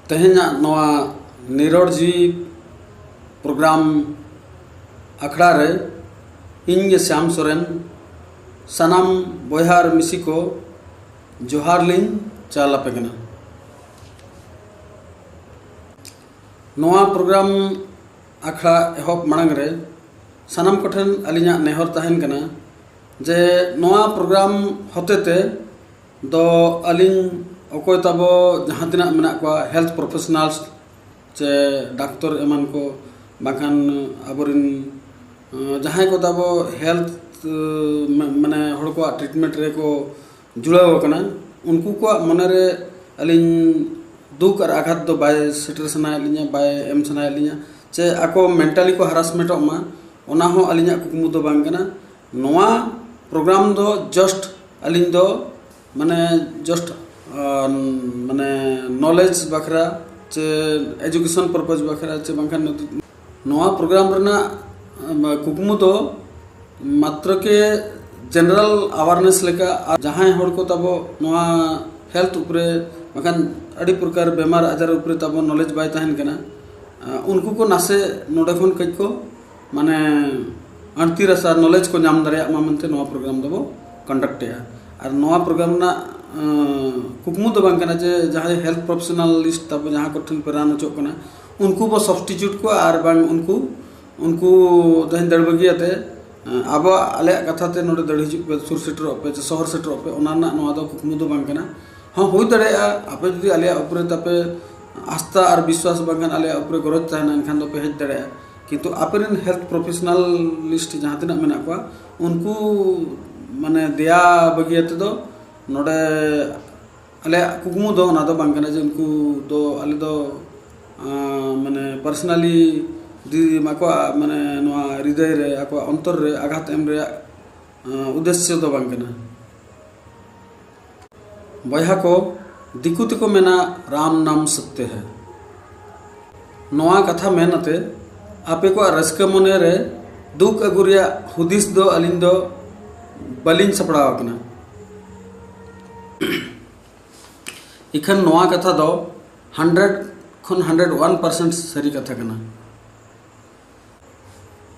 तेहेना नवा निरोड़ जीवी प्रोग्राम अखड़ा रे इन श्याम सोरेन सनाम बोहार मिसी को जोहार लिंग चाल आपेगना। नवा प्रोग्राम अखड़ा एहब मांग रे सनाम कोठेन अलिना नेहर तहन कना जे नवा प्रोग्राम होतेते दो अलिन अकोय तबो जहाँ तिना मेना को हेल्थ प्रोफेशनल्स चे डाक्टर एमान को बाखान आबरिन जहाँ को तबो हेल्थ माने हड़ को ट्रीटमेंट रे को जुड़ाव कना उनको को मन रे अलिन दुख और आघात दो बाय सेटर सना लिया बाय एम सना लिया चे आको मेंटली को हरासमेंट मा ओना हो अलिना कुकमु दो बांग कना। नवा प्रोग्राम दो जस्ट अलिन दो माने जस्ट माने नॉलेज बखरा चे एजुकेशन पर्पज बखरा चे बांखान नवा प्रोग्राम रना कुकमु दो मात्र के जनरल अवेयरनेस लेका जहां हड़ को तबो नवा हेल्थ उपरे बांखान अड़ी प्रकार बेमार आजार उपरे तबो नॉलेज बाय तहन कना उनको को नासे नोडे खन कई को माने अंति रसा नॉलेज को नाम दरे मामनते नवा प्रोग्राम दबो कंडक्ट या और नवा प्रोग्राम ना कुकमु दो बांग कना जे जहां हेल्थ प्रोफेशनलिस्ट तब जहां को ठन पेरान चो कना उनको बो सब्स्टिट्यूट को आर बांग उनको दहन दड़बगियाते अब आले कथा ते नोडे दड़ हिजु पे सुर सेटर पे शहर सेटर पे ओना ना नवा दो कुकमु दो बांग कना हां होई दड़े आपे जदी आले ऊपर तपे आस्था और विश्वास बांगन आले ऊपर गरज ताना एनखान दो पे हेज दड़े किंतु आपेन हेल्थ प्रोफेशनलिस्ट जहां तिना मेना को उनको माने दया बगियाते दो नोडे आले कुकमु दो ना दो बांग कना जे उनको दो आले दो माने पर्सनली दी माको माने नवा हृदय रे आको अंतर रे आघात एम रे उद्देश्य दो बांग कना। बया को दिकुति को मेना राम नाम सत्य है नवा कथा मेनते आपे को रस्क मने रे दुख अगुरिया हुदिस दो अलिन दो बलिन सपड़ाव कना। इखन नवा कथा दो 100 खन 101% सरी कथा कना।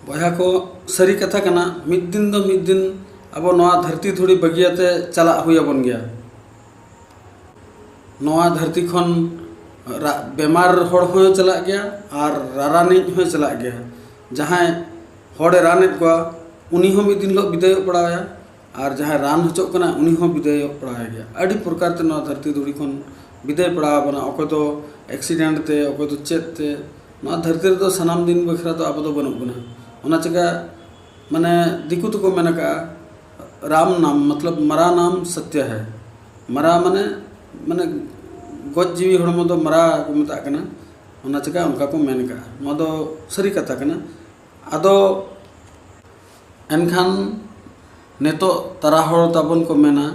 बया को सरी कथा कना मिद दिन अब नवा धरती थोड़ी बगियाते चला हुआ बन गया नवा धरती खन बेमार हड़ हो चला गया और रारानिज हो चला गया जहाँ हड़े रान को उन्हीं हो मिद दिन लो विदाय पड़ाया और जहाँ रान हचो कना उन्हीं हो विदाय पड़ाया गया अड़ी प्रकार ते नवा धरती धुड़ी खन विदाय पड़ा बना अको तो एक्सीडेंट ते अको तो चेत ते नवा धरती रे तो सनाम दिन बखरा तो अब तो बनू बना ओना चका माने दिकु तो को मेना का राम नाम मतलब मरा नाम सत्य है मरा माने माने गज जीवी हड़मो दो मरा को मता कना ओना चका उनका को मेन का नो दो सरी कथा कना आदो एनखान नेतो तारा हड़ ताबन को मेना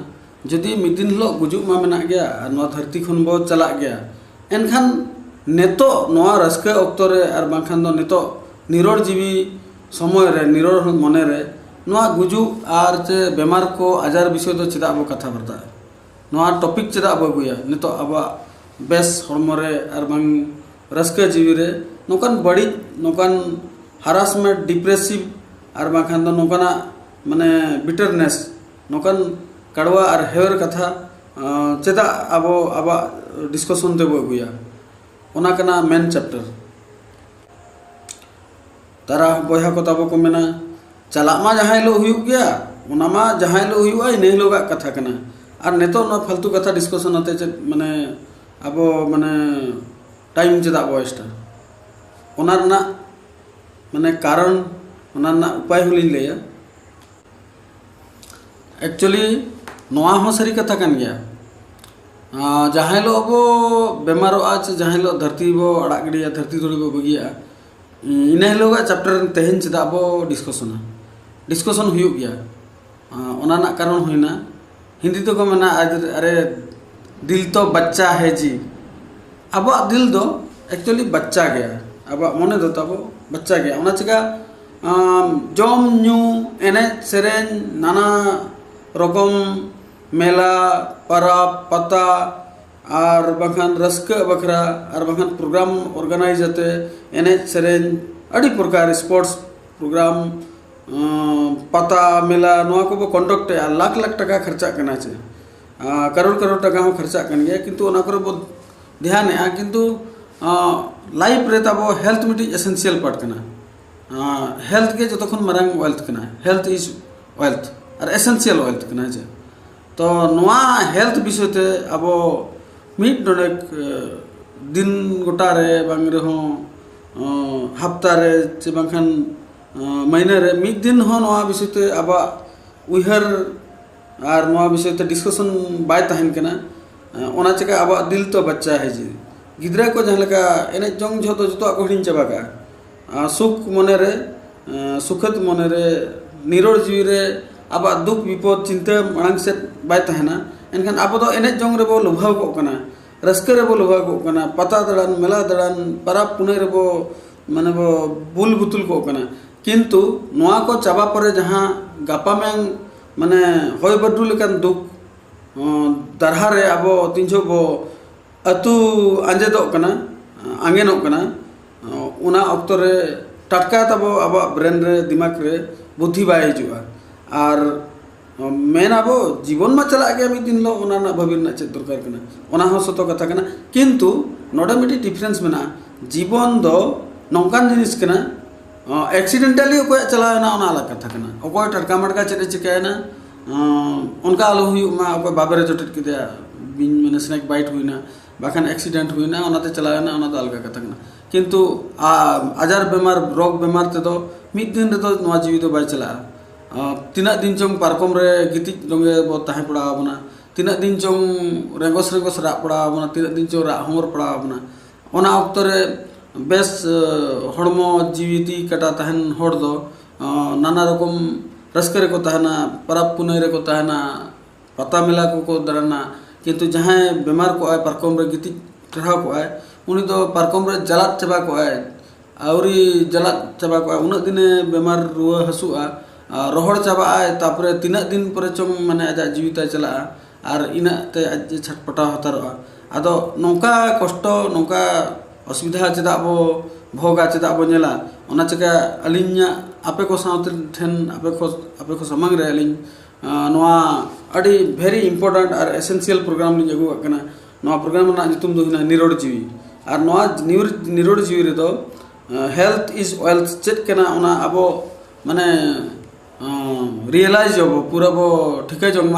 जदि मिद दिन लो गुजुक मा मेना गया नो धरती खन बो चला गया एनखान नेतो नोआ रस्के ऑक्तो रे आर बांखान दो नेतो निरोड़ जीवी समय रे निरोड़ मने रे नोआ गुजु आर चे बेमार को आजार विषय दो चेदा अब कथा बरता नोआ टॉपिक चेदा अब गुया नितो अब बेस हड़मो रे आर बांग रस्के जीवी रे नोकान बड़ी नोकान हरासमेंट डिप्रेसिव आर बांखान दो नोकाना माने बिटरनेस नोकान कड़वा और हेवर कथा चेदा अब डिस्कशन ते बो गुया ओना कना मेन चैप्टर तारा बया को तब को मेना चला मा जहाँ लो हुई गया ओना मा जहाँ लो हुआ नहीं लोग कथा कना और नेतो ना फालतू कथा डिस्कशन आते चे माने अब माने टाइम चेदा वेस्ट ओना रना माने कारण ओना रना उपाय होलिन लेया एक्चुअली नवा हो सरी कथा कन गया जहाँ लो अब बेमारो आज जहाँ लो धरती बो अड़ा गड़िया धरती थोड़ी बो बगिया इन्हें लोग चैप्टर तेहन चेदा बो डिस्कशन हुई गया ओना ना कारण हुईना हिंदी तो को मना अरे दिल तो बच्चा है जी अब दिल दो एक्चुअली बच्चा गया अब मने दो तब बच्चा गया ओना चिका जम न्यू एने सेरेन नाना रकम मेला परब पता और बाखान रस्का बखरा और बाखान प्रोग्राम ऑर्गेनाइज आते एने सेरेन अड़ी प्रकार स्पोर्ट्स प्रोग्राम पता मेला नोआ को बो कंडक्ट लाख लाख टका खर्चा करना चे करोड़ करोड़ टका हो खर्चा कर गया किंतु ओना करे बो ध्यान है किंतु लाइफ रे तब हेल्थ मिटी एसेंशियल पार्ट करना हेल्थ के जो मारंग वेल्थ करना हेल्थ इज वेल्थ और एसेंशियल वेल्थ करना चे तो नोआ हेल्थ विषय ते अब मिट डोनेक दिन गोटा रे बांग रे हो हफ्ता रे चे बांखान महीने रे मिट दिन हो नोआ विषय ते अब उहर और नोआ विषय ते डिस्कशन बाय तहन कना ओना चेका अब दिल तो बच्चा है जी गिद्रा को जहाँ लगा एने जोंग जो तो को हिडिन चाबा का सुख मने रे सुखद मने रे निरोड़ जीवी रे अब दुख विपद चिंता मांग से बाय तहना एनखान अब तो एने जोंग रे बो लुभाव को कना रस्के रे बो लुभाव को कना पता दड़ान मेला दड़ान पराब पुने रे बो माने बो बुल बुतुल को कना किंतु नोआ को चाबा परे जहाँ गापा में माने होय बदु लेकान दुख दरहा रे अब तिंजो बो अतु आंजेदो कना आंगेनो कना उना अक्तो रे टटका तब अब ब्रेन रे दिमाग रे बुद्धि बाय हिजुआ और मेना बो जीवन में चला गया मिद दिन लो ओना ना भविर ना चेक दरकार कना ओना हो सतो कथा कना किंतु नोडा मिटी डिफरेंस मेना जीवन दो नौकान जिनिस कना एक्सीडेंटली कोई चला ना ओना अलग कथा कना कोई टटका मटका चेक चिकायना उनका आलो हुई मा कोई बाबरे जोटेट किदया बिन माने स्नैक बाइट हुईना बाखान एक्सीडेंट हुईना ओनाते चलायना ओना तो अलग कथा कना किंतु आजार बेमार रोग बेमार ते तो मिद दिन रे तो नोआ जीवी तो बाय चला तीना दिन चोंग पारकम रे गिति जोंगे बो ताहे पड़ा बना तीना दिन चोंग रेंगोस रेंगोस रा पड़ा बना तीना दिन चोंग रा होमर पड़ा बना ओना अक्तो रे बेस हड़मो जीविती कटा तहन हड़ दो नाना रकम रस्के रे को तहना परब पुनई रे को तहना पता मेला को दड़ाना किंतु जहाँ बेमार को आए पारकम रे गिति टढ़ाव को आए उनी तो पारकम रे जलात चबा को आए आवरी जलात चबा को आए उना दिने बेमार रुआ हसुआ रोहड़ चाबा आए तापरे तीना दिन पर चोंग माने आजा जीवित चला और इना ते आज छटपटा हतारोआ आदो नौका कष्ट नौका असुविधा चेदा बो भोगा चेदा बो नेला ओना चेका अलिन्या आपे को साउथ ठेन आपे को समंग रे अलिन नोआ अडी वेरी इंपोर्टेंट और एसेंशियल प्रोग्राम नि जगु कना नोआ प्रोग्राम ना नितुम दो हिना निरोड़ जीवी और नोआ निरोड़ जीवी रे तो हेल्थ इज वेल्थ चेक कना ओना अबो माने रियलाइज हो पूरा वो ठीक है जोंग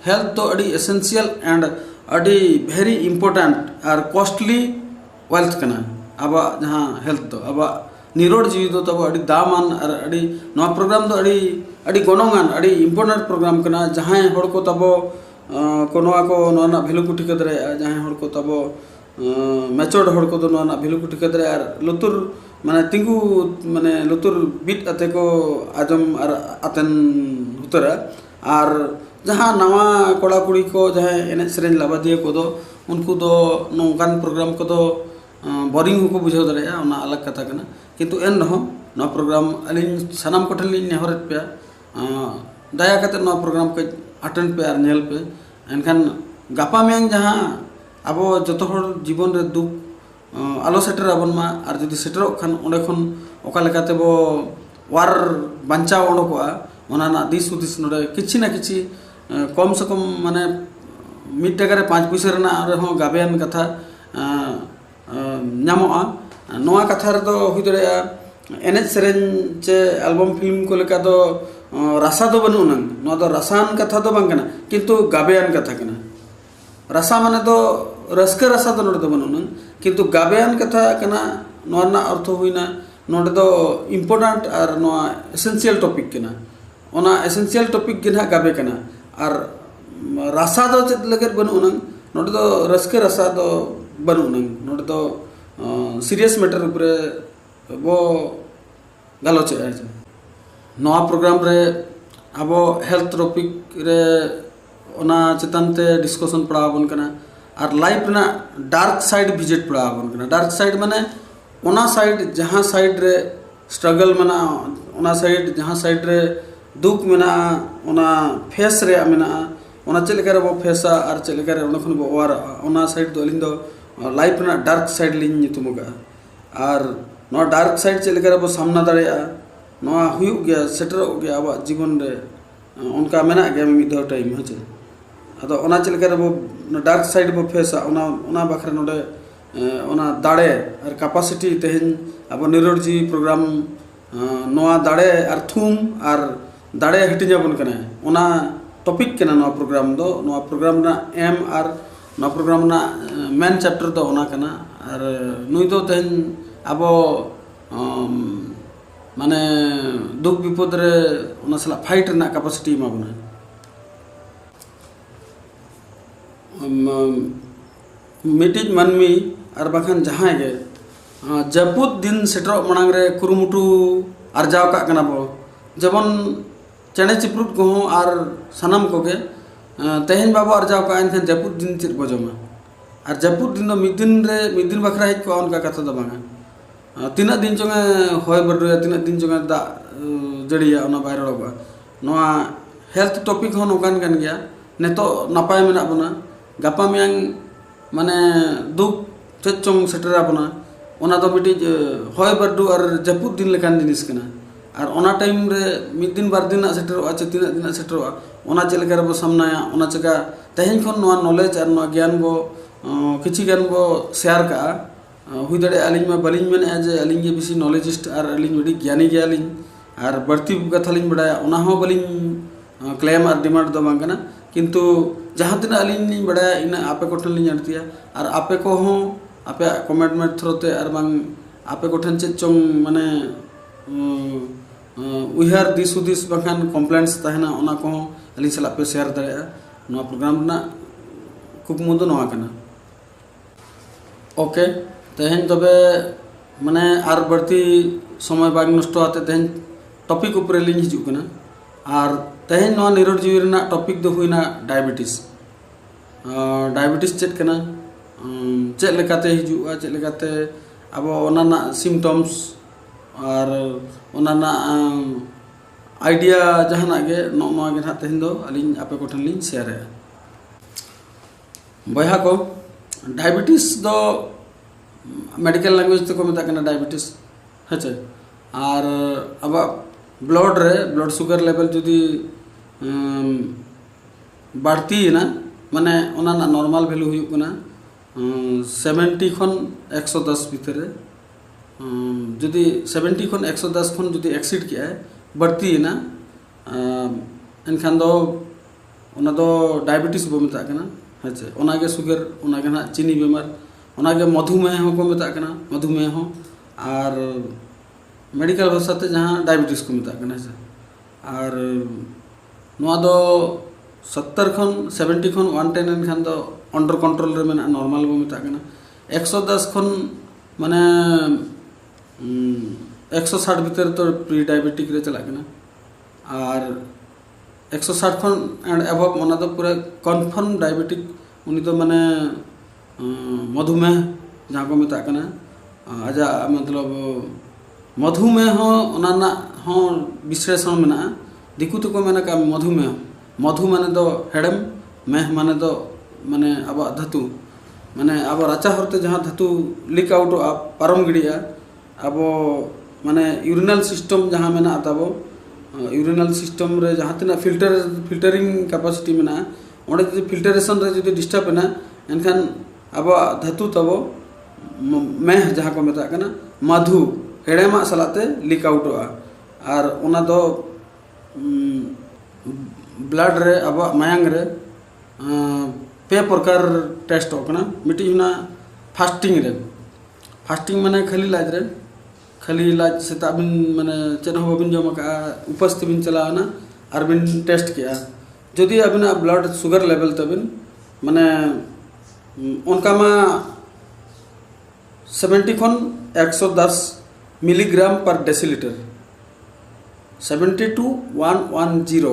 हेल्थ तो अड़ी एसेंशियल एंड अड़ी वेरी इंपोर्टेंट और कॉस्टली वेल्थ कना अब जहाँ हेल्थ तो अब निरोड़ जीवी तो तब अड़ी दामान और अड़ी नवा प्रोग्राम तो अड़ी गोनोंगान अड़ी इंपोर्टेंट प्रोग्राम कना जहाँ हड़ को तब कोनोआ को नोना वैल्यू को ठीक दरे जहाँ हड़ को तब मैच्योर्ड हड़ को तो नोना वैल्यू को ठीक दरे और लुतुर माने तिंगु माने लुतुर बिट आते को आजम और आतन उतरा और जहाँ नवा कोड़ा कुड़ी को जहाँ एने सेरेन लाबादिया को दो उनको दो नौकान प्रोग्राम को दो बोरिंग को बुझाव दरे ओना अलग कथा कना किंतु एन रहो नवा प्रोग्राम अलिन सनाम कोठन लिन नेहरत पे दया कते नवा प्रोग्राम को अटेंड पे और नेल पे एनखान गापा में जहाँ अब जतो हर जीवन रे दुख आलो सेटर आबन मा और जदि सेटरो खान ओंडे खन ओका लेकाते बो वार बांचा ओडोकोआ ओना ना दिस उदिस नोडे किछि ना किछि कम से कम माने मिड टाका रे 5 पैसा रेना रे हो गाबेन कथा नामोआ नोआ कथा रे तो हुई दरेया एने सेरेन चे एल्बम फिल्म को लेका तो रासा तो बनु नंग नो तो रसान कथा तो बांग कना किंतु गाबेन कथा कना रसा माने तो रस्के रसा तो नोडे तो बनु नंग किंतु गाबेन कथा कना नोना अर्थ हुईना नोडे तो इम्पोर्टेंट और नोआ एसेंशियल टॉपिक कना ओना एसेंशियल टॉपिक गिना गाबे कना और रासा दो चेत लगेर बनु नंग नोडे तो रस्के रसा तो बनु नंग नोडे तो सीरियस मैटर ऊपर वो गालोच है नोआ प्रोग्राम रे अब हेल्थ टॉपिक रे ओना चेतानते डिस्कशन पड़ाबन कना और लाइफ ना डार्क साइड विजिट पड़ाबन कना डार्क साइड माने ओना साइड जहाँ साइड रे स्ट्रगल मना ओना साइड जहाँ साइड रे दुख मेना ओना फेस रे मेना ᱚᱱᱟ ᱪᱮᱫ ᱞᱮᱠᱟ ᱨᱮᱵᱚ ᱯᱷᱮᱥᱟ ᱟᱨ ᱪᱮᱫ ᱞᱮᱠᱟ ᱨᱮ ᱚᱸᱰᱮ ᱠᱷᱚᱱ ᱵᱚ ᱚᱣᱟᱨᱚᱜᱼᱟ ᱚᱱᱟ ᱥᱟᱭᱤᱰ ᱫᱚ ᱟᱹᱞᱤᱧ ᱫᱚ ᱞᱟइफ ᱨᱮᱱᱟᱜ ᱰᱟर्क साइड लिंग ᱧᱩᱛᱩᱢ ᱟᱠᱟᱜᱼᱟ ᱟᱨ ᱱᱚᱣᱟ डार्क साइड ᱪᱮᱫ ᱞᱮᱠᱟ ᱨᱮᱵᱚ ᱥᱟᱢᱱᱟ ᱫᱟᱲᱮᱭᱟᱜᱼᱟ ᱱᱚᱣᱟ ᱦᱩᱭᱩᱜ ᱜᱮᱭᱟ ᱥᱮᱴᱮᱨᱚᱜ ᱜᱮᱭᱟ ᱟᱵᱚᱣᱟᱜ ᱡᱤᱵᱚᱱ ᱨᱮ ᱚᱱᱠᱟ ᱢᱮᱱᱟᱜ ᱜᱮᱭᱟ ᱢᱤᱫ ᱫᱷᱟᱣ ᱴᱟइम ᱦᱮᱸ ᱪᱮ ᱟᱫᱚ ᱚᱱᱟ ᱪᱮᱫ ᱞᱮᱠᱟ ᱨᱮᱵᱚ डार्क साइड ᱵᱚ ᱯᱷᱮᱥᱟ ᱚᱱᱟ ᱵᱟᱠᱷᱨᱟ ᱱᱚᱰᱮ ᱚᱱᱟ ᱫᱟᱲᱮ ᱟᱨ ᱠᱮᱯᱟᱥᱤᱴᱤ ᱛᱮᱦᱮᱧ ᱟᱵᱚ ᱱᱤᱨᱚᱲ ᱡᱤ ᱯᱨᱳᱜᱨᱟम ᱱᱚᱣᱟ ᱫᱟᱲᱮ ᱟᱨ ᱛᱷᱩᱢ ᱟᱨ ᱫᱟᱲᱮ ᱦᱟᱹᱴᱤᱧᱟᱵᱚᱱ ᱠᱟᱱᱟ ᱚᱱᱟ टॉपिक के नवा प्रोग्राम दो नवा प्रोग्राम ना एम आर नवा प्रोग्राम ना मेन चैप्टर दो ओना कना और नुई दो तेन आबो माने दुख विपद रे ओना सला फाइट ना कैपेसिटी मा बना मीटिंग मनमी और बाखान जहां गे जपुत दिन सेटरो मनांग रे कुरुमुटु आरजाव का कना बो जबन चेने चिप्रुट को और सानाम को गे तेहन बाबू अर्जाव का एनखान जपुत दिन चेक बजमा और जपुत दिन मिद दिन बखरा हेज को उनका कथा दो बांगा तीना दिन चोंगे होय बडुया तीना दिन चोंगे दा जड़िया ओना बाय रड़ोबा नोआ हेल्थ टॉपिक हो नोकान कान गया नेतो नापाय मेना बना गापा मियांग माने दुख चेक चोंग सेटरा बना ओना दो मिटी होय बडु और जपुत दिन लेकान जिनिस कना और ओना टाइम रे मिद दिन बार दिन सेटरोआ चे तीना दिन सेटरोआ ओना चेक लेका रे बो सामनाया ओना चेका तेहेन खन नोआ नॉलेज और नोआ ज्ञान बो किछि गान बो शेयर का हुई दड़े अलिंग में बलिंग में जे अलिंग के बेसी नॉलेजिस्ट और अलिंग बड़ी ज्ञानी गया अलिंग और बढ़ती कथा लिंग बड़ा ओना हो बलिंग क्लेम और डिमांड दो बांग कना किंतु जहां तिना अलिंग लिंग बड़ा इना आपे कोठन लिंग अड़तिया और आपे को हो आपे कमेंटमेंट थ्रोते और बांग आपे कोठन चे चोंग माने उहार दिस उदिस बाखान कम्प्लेंट्स तहना ओना को अलिंग सला पे शेयर दाड़ेया नोआ प्रोग्राम ना कुकमु दो नोआ कना ओके तेहन तबे माने आर बढ़ती समय बाग नष्ट आते तेहन टॉपिक ऊपर लिंग हिजू कना और तेहन नोआ निरोड़ जीवी रेना टॉपिक दो हुईना डायबिटीज चेक कना चेक लेकाते हिजुआ चेक लेकाते अब ओना ना सिम्टम्स और ओना ना आइडिया जहाना गे नोआ गे ना तेहन दो अलिंग आपे कोठन लिंग शेयर है बया को डायबिटीज दो मेडिकल लैंग्वेज तो को मेता कना डायबिटीज हेचे और अब ब्लड शुगर लेवल जुदी बढ़ती ना माने ओना ना नॉर्मल वैल्यू हुई कना 70 खन 110 भीतर जुदी 70 खन 110 खन जुदी एक्सीड किया है बढ़ती ना एनखान दो ओना दो डायबिटीज बो मेता कना हेचे ओना गे शुगर ओना गे ना चीनी बेमार ओना गे मधुमेह को मेता कना मधुमेह हो और मेडिकल भाषा ते जहां डायबिटीज को मेता कना हेचे और नोआ दो 70 खन 70 खन 110 एनखान दो अंडर कंट्रोल रे मेना नॉर्मल बो मेता कना 110 खन माने 160 भीतर तो प्री डायबिटिक रे चला कना और 160 खन एंड एबव ओना तो पूरा कन्फर्म डायबिटिक उनी तो माने मधुमेह जहाँ को मेता कना आजा मतलब मधुमेह हो ओना ना हो विश्लेषण मेना दिकु तो को मेना का मधुमेह मधु माने दो हेडम मेह माने दो माने अब धातु माने अब राचा हरते जहाँ धातु लीक आउट पारम गिड़िया अब माने यूरिनल सिस्टम जहाँ मेना तबो यूरिनल सिस्टम रे जहाँ तना फिल्टरिंग कैपेसिटी मेना ओंडे जो फिल्टरेशन रे जो डिस्टर्ब ना एनखान अब धातु तबो मेह जहाँ को मेता कना मधु हेड़ेमा सलाते लीक आउटोआ और ओना दो ब्लड रे अब मायांग रे पे प्रकार टेस्ट होकना मिटी ना फास्टिंग माने खाली लाज सेता बिन माने चेन हो बिन जमा का उपस्थिति बिन चलाना और बिन टेस्ट किया जदि अबिना ब्लड शुगर लेवल तबिन माने उनका मा 70 खन 110 मिलीग्राम पर डेसीलीटर 70 to 110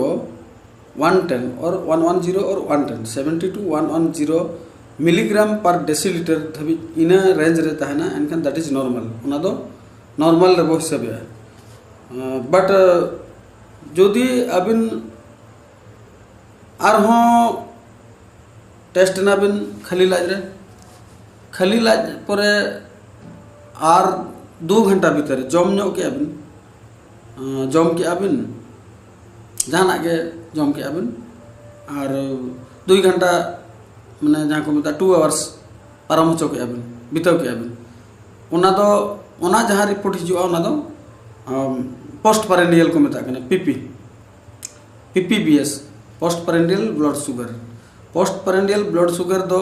110 और 110 और 110 70 to 110 मिलीग्राम पर डेसीलीटर धबी इना रेंज रे तहना एनखान दैट इज नॉर्मल ओना दो नॉर्मल रे बो हिसाब है बट जदि अबिन आरहों टेस्ट ना बिन खाली लाज रे खाली लाज परे आर 2 घंटा भीतर जम ᱧᱚᱜ के बिन जम के बिन जहाना के जम के बिन और 2 घंटा माने जहाँ को मत 2 आवर्स पारम हो के बिन बिताव के बिन ओना दो ओना जहाँ रिपोर्ट हिजुआ ओना दो पोस्ट पेरेंडियल को मत PPBS post prandial blood sugar दो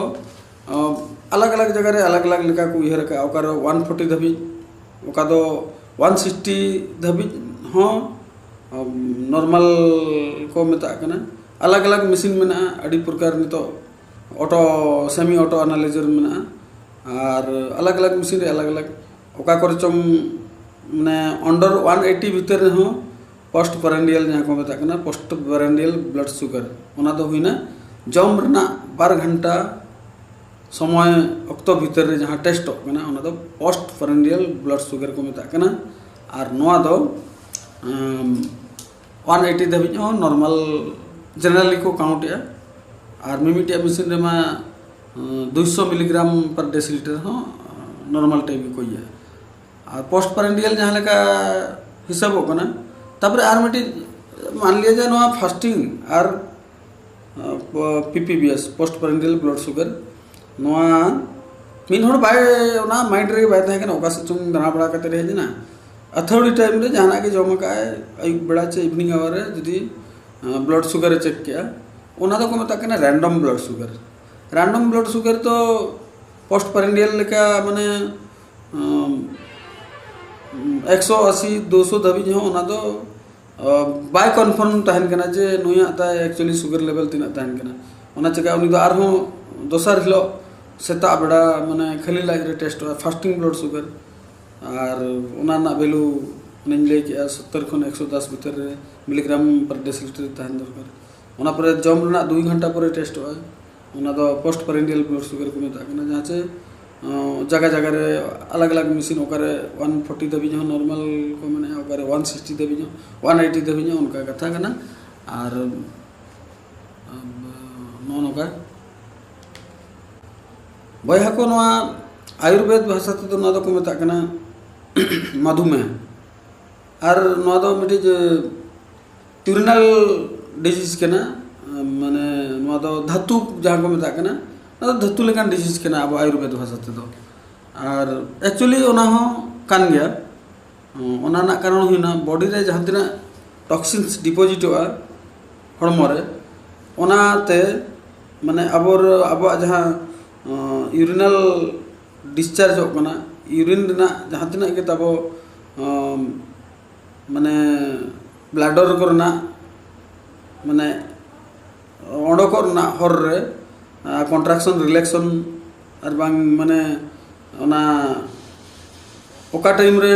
अलग अलग जगह रे अलग अलग लेका को उहर का ओकर 140 धबी ओका दो 160 धबी हो नॉर्मल को मेता कना अलग अलग मशीन में अड़ी प्रकार नितो ऑटो सेमी ऑटो एनालाइजर में और अलग अलग मशीन रे अलग अलग ओका कर चम माने अंडर 180 भीतर हो पोस्ट पेरेंडियल जहाँ को मेता कना पोस्ट पेरेंडियल ब्लड शुगर ओना दो हुईना जम रना 12 घंटा समय अक्तो भीतर रे जहाँ टेस्ट होना ओना दो पोस्ट पेरेंडियल ब्लड शुगर को मेता कना और नोआ दो 180 धाबी हो नॉर्मल जनरली को काउंट या और मिमिटिया मशीन रे मा 200 मिलीग्राम पर डेसीलीटर हो नॉर्मल टाइप को ये और पोस्ट पेरेंडियल जहाँ लेका हिसाब होना तब आर मिट्टी मान लिया जाए नोआ फास्टिंग और PPBS post prandial blood sugar नोआ मिन होड़ बाय ओना माइंड रे बाय थाके ना ओका से चुम दाना बड़ा करते रहे ना अथोड़ी टाइम रे जहाना के जमा का आयु बेड़ा चे इवनिंग आवर रे जदी ब्लड शुगर चेक किया ओना तो को मता के ना रैंडम ब्लड शुगर तो पोस्ट पेरेंडियल लेका माने 180 200 धबी जो ओना तो बाय कन्फर्म तहन कना जे नुया ता एक्चुअली शुगर लेवल तिना तहन कना ओना चका उनी दो आर हो दोसर हिलो सेता बेड़ा माने खाली लाज रे टेस्ट फास्टिंग ब्लड शुगर और ओना ना वैल्यू नइन ले के 70 खन 110 भीतर मिलीग्राम पर डेसीलीटर तहन दरकार ओना पर जम ना 2 घंटा पर टेस्ट हो ओना दो पोस्ट पेरेंडियल ब्लड शुगर को मेता कना जहाँ से जगह जगह रे अलग अलग मशीन ओकर 140 दबी जो नॉर्मल को माने ओकर 160 दबी जो 180 दबी जो उनका कथा कना और नॉन ओका बया को नवा आयुर्वेद भाषा तो ना को मेता कना मधुमेह और नवा दो मिटी यूरिनल डिजीज के ना माने नवा दो धातु जहाँ को मेता कना धातु लेकान डिजीज के ना अब आयुर्वेद भाषा ते दो और एक्चुअली ओना हो कान गया ओना ना कारण हुईना बॉडी रे जहाँ तिना टॉक्सिन्स डिपोजिट हुआ हड़मो रे ओना ते माने अब जहाँ यूरिनल डिस्चार्ज होना यूरिन जहाँ तना के तब माने ब्लैडर करना माने ओडोक हर रे कॉन्ट्रैक्शन रिलैक्शन और बांग माने ओना ओका टाइम रे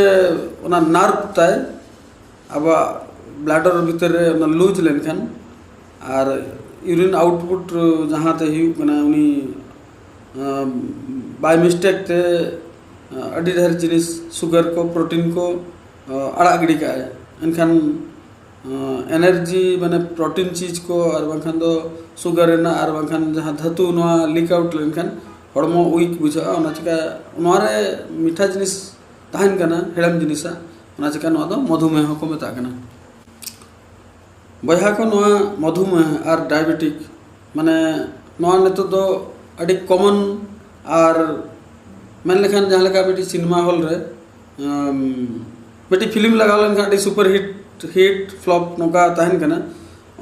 ओना नर्व ताय अब ब्लैडर भीतर रे ओना लूज लेनखान और यूरिन आउटपुट जहाँ ते हुई कना उनी बाय मिस्टेक ते अड़ी ढेर जिनिस शुगर को प्रोटीन को अड़ा गिड़ी का एनखान एनर्जी माने प्रोटीन चीज को और बांखान दो शुगर ना और बांखान जहाँ धातु नवा लीक आउट लेनखान हड़मो वीक बुझा ओना चिका नवा रे मीठा जिनिस तहन कना हेड़म जिनिसा ओना चिका नवा दो मधुमेह को मेता कना बया को नवा मधुमेह और डायबिटिक माने नवा नेतो दो अड़ी कॉमन और मन लेखान जहाँ लेका बेटी सिनेमा हॉल रे बेटी फिल्म लगा लेन अड़ी सुपर हिट फ्लॉप नौका तहन कना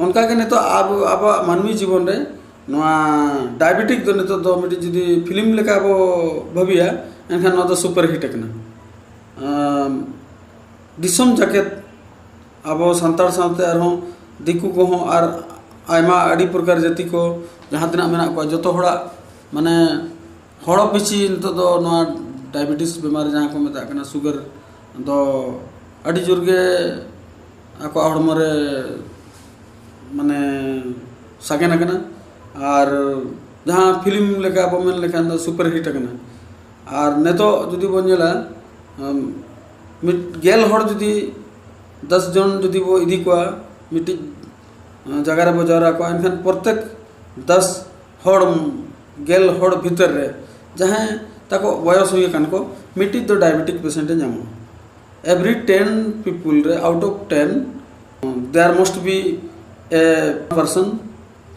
उनका के ने तो अब मानवी जीवन रे नवा डायबिटिक दो ने तो बेटी जदी फिल्म लेका अब भबिया एनखान नवा तो सुपर हिट कना दिसम जैकेट अब संतार साथे आरो दिकु को हो और आयमा अड़ी प्रकार जाति को जहाँ तना मेना को जतो होड़ा माने हड़ो पिछी तो नवा डायबिटीज बीमार जहाँ को मेता कना शुगर दो अड़ी जोर के आको हड़मो रे माने सागेन कना और जहाँ फिल्म लेका अब मेन लेखान दो सुपर हिट कना और ने तो जुदी बनेला गेल हड़ जुदी 10 जन जुदी वो इदी को मिट्टी जगह रे जावरा को एनखान प्रत्येक 10 हड़ गेल हड़ भीतर रे जहाँ ताको बयस हुई कान को मिट्टी दो डायबिटिक पेशेंट नामो एवरी 10 पीपल रे out of 10 there must be a person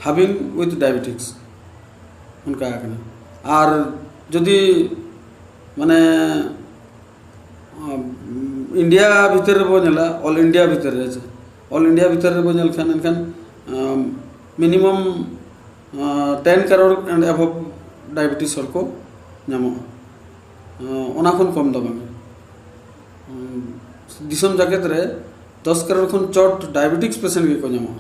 having with diabetics उनका और जदि माने इंडिया भीतर बो नेला ऑल इंडिया भीतर बो नेल खान एनखान minimum 10 crore and above diabetes हर को नामो ओना खन कम दो बांगे दिसम जगत रे 10 करोड़ खन चोट डायबिटिक्स पेशेंट के को नामो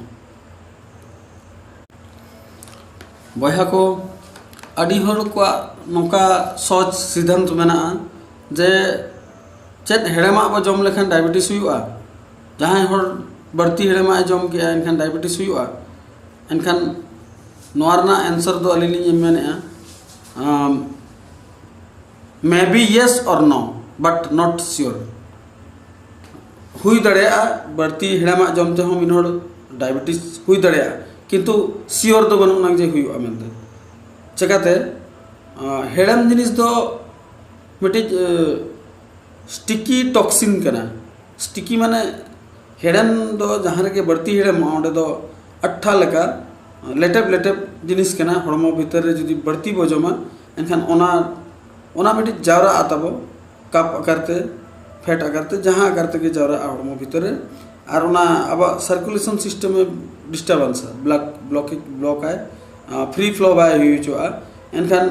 बया को अडी हर को नौका सोच सिद्धांत मेना जे चेत हेड़मा बो जम लेखान डायबिटीज हुआ जहाँ हर बढ़ती हेड़मा जम के एनखान डायबिटीज हुआ एनखान नोरना आंसर दो अली मेने मे बी येस और नो बट नॉट श्योर हुई दड़ेया बढ़ती हेड़मा जमते हम इन डायबिटीज हुई दड़ेया किंतु श्योर दो बनुना जे हुआ मेनते चेकाते हेड़म जिनिस दो मिट्टी स्टिकी टॉक्सिन कना स्टिकी माने हेड़म दो जहाँ के बढ़ती हेड़म ओंडे दो अट्ठा लेका लेटेप जिनिस कना हड़मो भीतर रे जदि बढ़ती बो जमा एनखान ओना मिट्टी जावरा आताबो कप आकारते फैट आकारते जहाँ आकारते के जावरा हड़मो भीतर रे और ओना अब सर्कुलेशन सिस्टम में डिस्टर्बेंस ब्लॉक है फ्री फ्लो बाय हुआ एनखान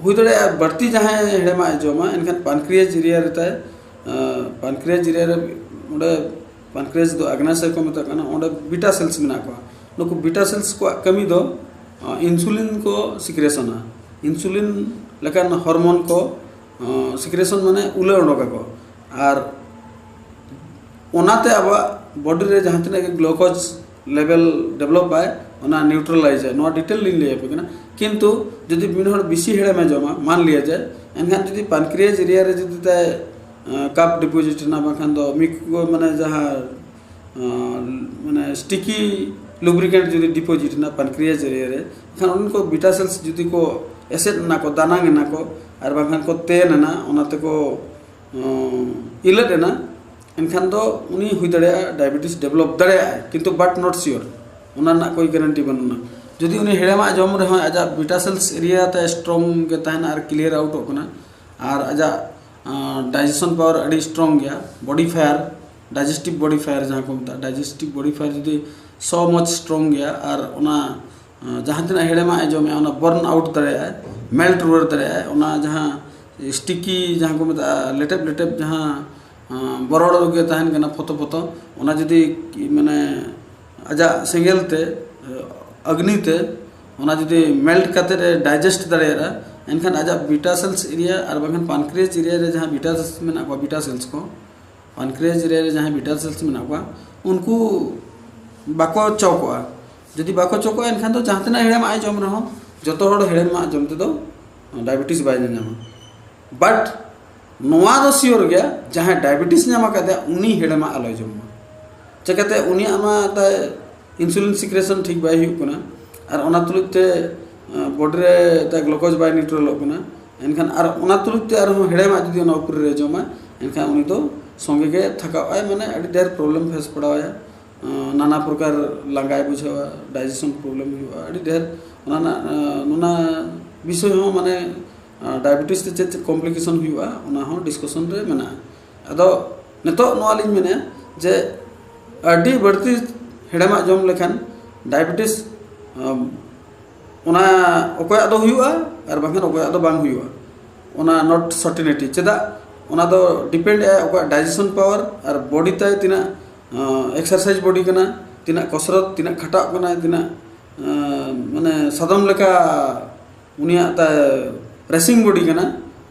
हुई दड़े बढ़ती जहाँ हेड़मा जमा एनखान पानक्रियाज एरिया रहता है पानक्रियाज एरिया रे पानक्रियाज दो अग्नाशय को मतलब ओंडे बीटा सेल्स मेना को नुकु बीटा सेल्स को कमी दो इंसुलिन को सिक्रेशन इंसुलिन लेकिन हार्मोन को सिक्रेशन माने उले ओडोका को और ओनाते अब बॉडी रे जहाँ तना ग्लूकोज लेवल डेवलप आए ओना न्यूट्रलाइज है नो डिटेल लिन लिया पे किंतु जदि बिनहर बिसी हेड़े में जमा मान लिया जाए एनखान जदि पानक्रियाज एरिया रे जदि ताय कप डिपोजिट ना बखान दो मिको माने जहाँ माने स्टिकी लुब्रिकेंट जदि डिपोजिट ना पानक्रियाज एरिया रे एनखान उनको बीटा सेल्स जदि को एसिड ना को दाना ना को और बखान को तेन ना ओनाते को इलेट ना एनखान दो उनी हुई दड़े डायबिटीज डेवलप दड़े किंतु बट नॉट श्योर ओना ना कोई गारंटी बनना जदि उनी हेड़मा जम रहे आजा बीटा सेल्स एरिया ते स्ट्रॉन्ग के तहना और क्लियर आउट होना और आजा डाइजेशन पावर अड़ी स्ट्रॉन्ग गया body fire digestive body fire जहाँ को मतलब डाइजेस्टिव बॉडी फायर जदि सो मच स्ट्रॉन्ग गया और ओना जहाँ तना हेड़मा जमे ओना बर्न आउट दड़े मेल्ट रुअर दड़े ओना जहाँ स्टिकी जहाँ को मतलब लेटेप जहाँ बरड़ के तहन कना फोतो ओना जदि माने आजा सेंगेल ते अग्नि ते ओना जदि मेल्ट करते डाइजेस्ट दड़ेरा एनखान आजा बीटा सेल्स एरिया और बखान पानक्रियाज एरिया रे जहाँ बीटा सेल्स में ना बीटा सेल्स को पानक्रियाज एरिया रे जहाँ बीटा सेल्स में ना उनको बाको चौकवा जदि बाको चौकवा एनखान तो जहाँ तना हेड़मा जम रहो जतो हड़ हेड़मा जमते दो डायबिटीज बाय नामा बट नोआ दो सियोर गया जहाँ डायबिटीज नामा कहते उनी हेड़मा आलो जमा चेकाते उनी आमा ता इंसुलिन सिक्रेशन ठीक बाय हुकना और ओना तुलते बॉडी रे ता ग्लूकोज बाय न्यूट्रल होकना एनखान और ओना तुलते और हेड़मा जदि ओना ऊपर रे जमा एनखान उनी तो संगे के थका माने अड़ी देर प्रॉब्लम फेस पड़ाया नाना प्रकार लंगाई बुझावा डाइजेशन प्रॉब्लम हुआ अड़ी देर ओना विषय हो माने डायबिटीज ते चेत कॉम्प्लिकेशन हुआ ओना हो डिस्कशन रे मेना अदो नेतो नोआलिन मेने जे अड़ी बढ़ती हेड़मा जम लेखान डायबिटीज ओना ओकोया दो हुआ और बांखान ओकोया दो बांग हुआ ओना नॉट सर्टेनिटी चेदा ओना दो डिपेंड है ओका डाइजेशन पावर और बॉडी ताय तिना एक्सरसाइज बॉडी कना तिना कसरत तिना खटा कना तिना माने सादम लेका उनिया ता प्रेसिंग बॉडी कना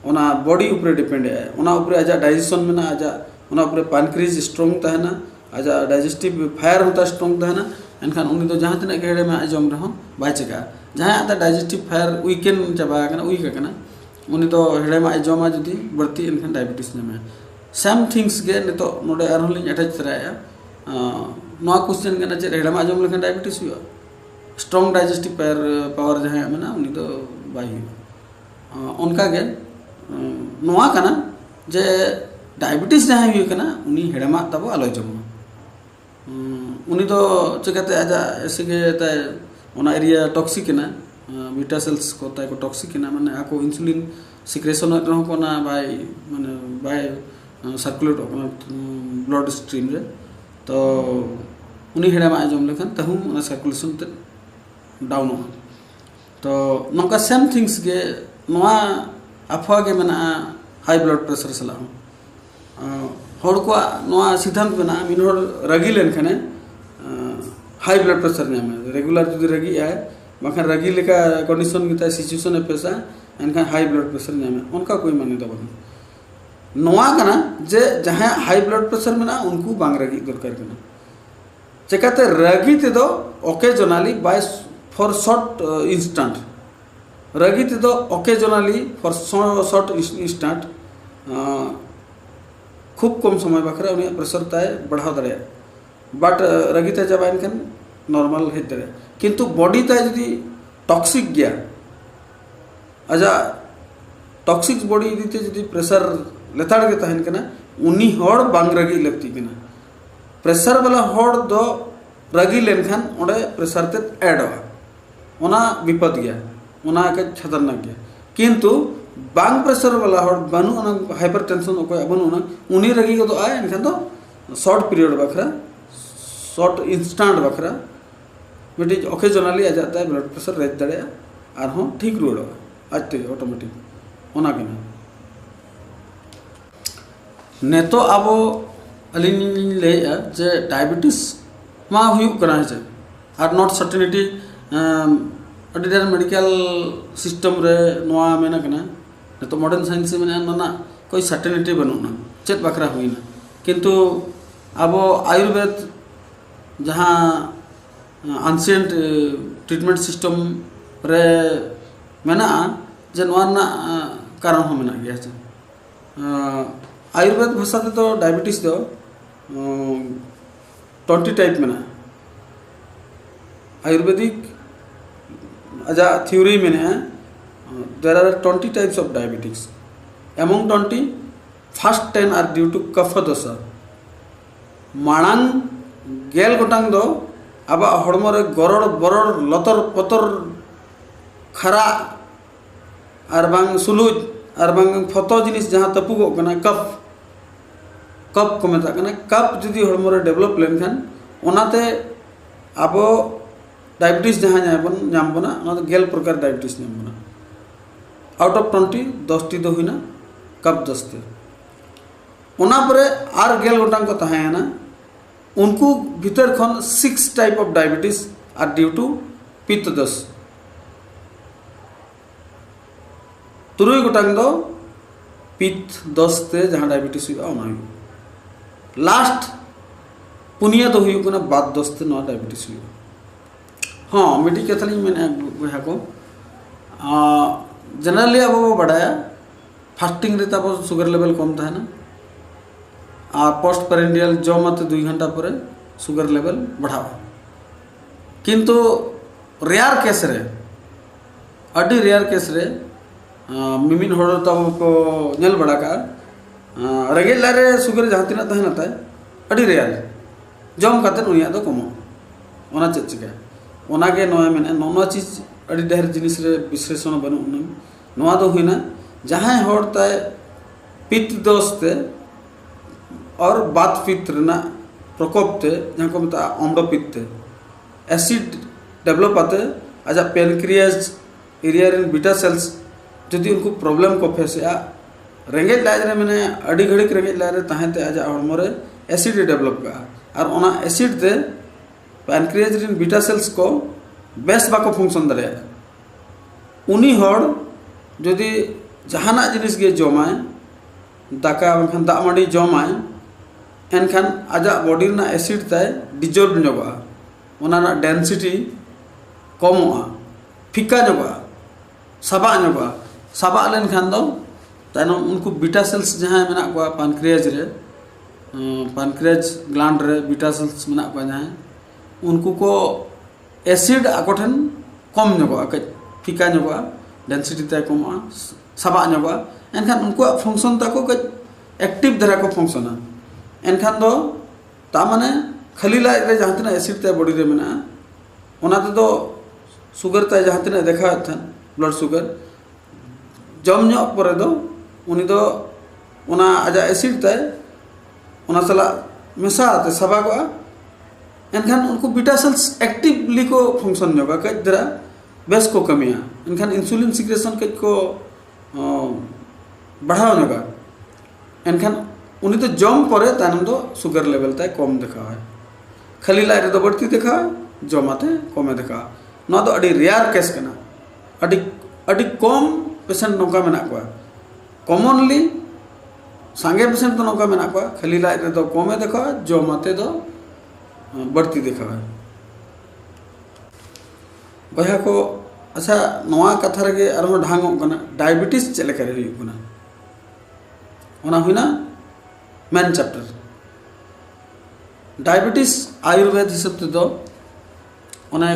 ओना बॉडी ऊपर डिपेंड है ओना ऊपर आजा डाइजेशन में ना आजा ओना ऊपर पानक्रियाज स्ट्रॉन्ग तहना आजा डाइजेस्टिव फायर होता स्ट्रॉन्ग तहना एनखान उनी तो जहाँ तना हेड़े में जम रहो बाय चेका जहाँ आता डाइजेस्टिव फायर वीकेंड चाबा कना वीक कना उनी तो हेड़े में जमा जदि बढ़ती एनखान डायबिटीज में सेम थिंग्स गे नितो नोडे आरहलिन अटैच तराया नवा क्वेश्चन करना चेक हेड़मा जम लेखन डायबिटीज हुआ स्ट्रॉन्ग डाइजेस्टिव पावर जहाँ मेना उनी दो बाई उनका के नवा कना जे डायबिटीज जहाँ हुई कना उनी हेड़मा तब आलो जम उनी दो चिकाते आजा ऐसे के ताय ओना एरिया टॉक्सिक ना बीटा सेल्स को ताय को टॉक्सिक ना माने आको इंसुलिन सिक्रेशन रहो को ना बाय माने बाय सर्कुलेट ब्लड स्ट्रीम रे तो उनी हेड़मा जम लेखन तहु ओना सर्कुलेशन ते डाउन हो तो नौका सेम थिंग्स के नवा अफवा के मेना हाई ब्लड प्रेशर सला हर को नवा सिद्धांत मेना मिन हर रगी लेन खाने हाई ब्लड प्रेशर ने रेगुलर जुदी रगी है बाखन रगी लेका कंडीशन की सिचुएशन है पैसा एनखान हाई ब्लड प्रेशर ने उनका कोई मान्यता बनी नवा कना जे जहाँ हाई ब्लड प्रेशर मेना उनको बांग रगी दरकार कना चिकाते रगी ते दो occasionally by for short instant रगी ते दो ओकेजनली फॉर शॉर्ट इंस्टेंट खूब कम समय बखरा उन्हें प्रेशर ताय बढ़ाव दाड़े बट रगी ते जब इनखान नॉर्मल हे दाड़े किंतु बॉडी ताय जदि टॉक्सिक गया आजा टॉक्सिक बॉडी इदीते जदि प्रेशर लेताड़ के तहन कना उनी हड़ बांग रगी लगती कना प्रेशर वाला हड़ दो रगी लेनखान ओंडे प्रेशर ते ऐड हो ओना विपद गया ओना के खतरनाक गया किंतु बांग प्रेशर वाला हड़ बानु ओना हाइपर टेंशन ओको बानु ना उनी रगी को तो आए एनखान तो शॉर्ट पीरियड बखरा शॉर्ट इंस्टेंट बखरा बेटी ओकेजनली आ जाता है ब्लड प्रेशर रेज दाड़े और हों ठीक रुआड़ आज ते ऑटोमेटिक ओना के ने तो अब अलिनी ले जे डायबिटीज मा हुई कना है और नॉट सर्टेनिटी अडिडर मेडिकल सिस्टम रे नवा मेना कना ने तो मॉडर्न साइंस में ना कोई सर्टेनिटी बनूना चेत बखरा हुई ना किंतु अब आयुर्वेद जहाँ एंशिएंट ट्रीटमेंट सिस्टम रे मेना जे नवा ना कारण हो मेना गया है आयुर्वेद भाषा तो डायबिटीज दो 20 टाइप में आयुर्वेदिक आजा थ्योरी में there are 20 types of diabetics among 20 first 10 are due to kapha dosha मांग गेल गोटांग दो अब हड़मोरे गरड़ बरड़ लतर पतर खरा और बांग सुलुज और बांग फतो जिनिस जहाँ तपुगो कना कफ कप को मेता कना कप जुदी हड़मोरे डेवलप लेनखान ओनाते अब डायबिटीज जहाँ नाम बना गेल प्रकार डायबिटीज नाम बना आउट ऑफ 20 10टी दो हुईना कप दस्ते ओना परे आर गेल गोटांग को तहायना उनको भीतर खन 6 type of diabetes are due to पित्त दोष तुरुई गोटांग दो पित्त दोषते जहाँ डायबिटीज हुआ ओना लास्ट पुनिया तो हुई ना बात दोस्ते ना डायबिटीज हुई हाँ मिट्टी कथा मैंने बहा को जनरली अब बढ़ाया फास्टिंग रे तब सुगर लेवल कम था ना पोस्ट पेरेंडियल जो मत 2 घंटा पर सुगर लेवल बढ़ावा किंतु रेयर केस रे अड़ी रेयर केस रे मिमिन हड़ तब को नेल बड़ा का रेगेज लारे सुगर जहाँ तीना तहना ताय अड़ी रेयर जम काते उनिया दो कमो ओना चेक चिका ओना के नोया मेने नोना चीज अड़ी ढेर जिनिस रे विश्लेषण बनु नोआ दो हुईना जहाँ हड़ ताय पित्त दोष ते और बात पित्त ना प्रकोप ते जहाँ को मता अम्ल पित्त एसिड डेवलप आते आजा pancreas area in beta cells जदि उनको प्रॉब्लम को फेस या रेंगेज लाज रे मैंने अड़ी घड़ी रेंगेज लाज रे तहते आजा हड़मोरे एसिड डेवलप का और ओना एसिड ते पैनक्रियाज इन बीटा सेल्स को बेस बाको फंक्शन दाड़े उनी हड़ जदि जहाना जिनिस गे जमाए दाका बखन दाग माड़ी जमाए एनखान आजा बॉडी ना एसिड ताय डिजॉल्व नगोआ ओना ना डेंसिटी कमोआ फिका नगोआ साबा लेनखान दो तायनम उनको बीटा सेल्स जहाँ मेना को पैनक्रियाज रे pancreas gland रे बीटा सेल्स मेना को जहाँ उनको को एसिड आको ठन कम नगोआ कज फिका नगोआ डेंसिटी ते कमआ साबा नगोआ एनखान उनको फंक्शन ताको कज एक्टिव धरा को फंक्शना एनखान दो ता माने खाली लाइट रे जहाँ तना एसिड ते बॉडी रे मेना ओना ते दो सुगर ते जहाँ तना देखा था ब्लड सुगर जम ᱧᱚᱜ परे दो उनी दो ओना आजा एसिड ते ओना सला मेसा ते सबागोआ एनखान उनको बीटा सेल्स एक्टिवली को फंक्शन ᱧᱚᱜᱟ कज दरा बेस को कमिया एनखान इंसुलिन सिक्रेशन कज को बढ़ाव ᱧᱚᱜᱟ एनखान उनी तो जम परे तानम दो सुगर लेवल ते कम देखा है खाली लाइट रे दो बढ़ती देखा जमाते कमे देखा ना दो अड़ी रेयर केस कना अड़ी कम पेशेंट नौका मेना को कॉमनली सांगे पेशेंट तो नौका मेना को खाली लाइट रे दो कमे देखा जमाते दो बढ़ती देखा है बहा को अच्छा नवा कथा रे आरो ढांगो कना डायबिटीज चले करे हुई कना ओना हुइना मेन चैप्टर डायबिटीज आयुर्वेद हिसाब ते दो ओना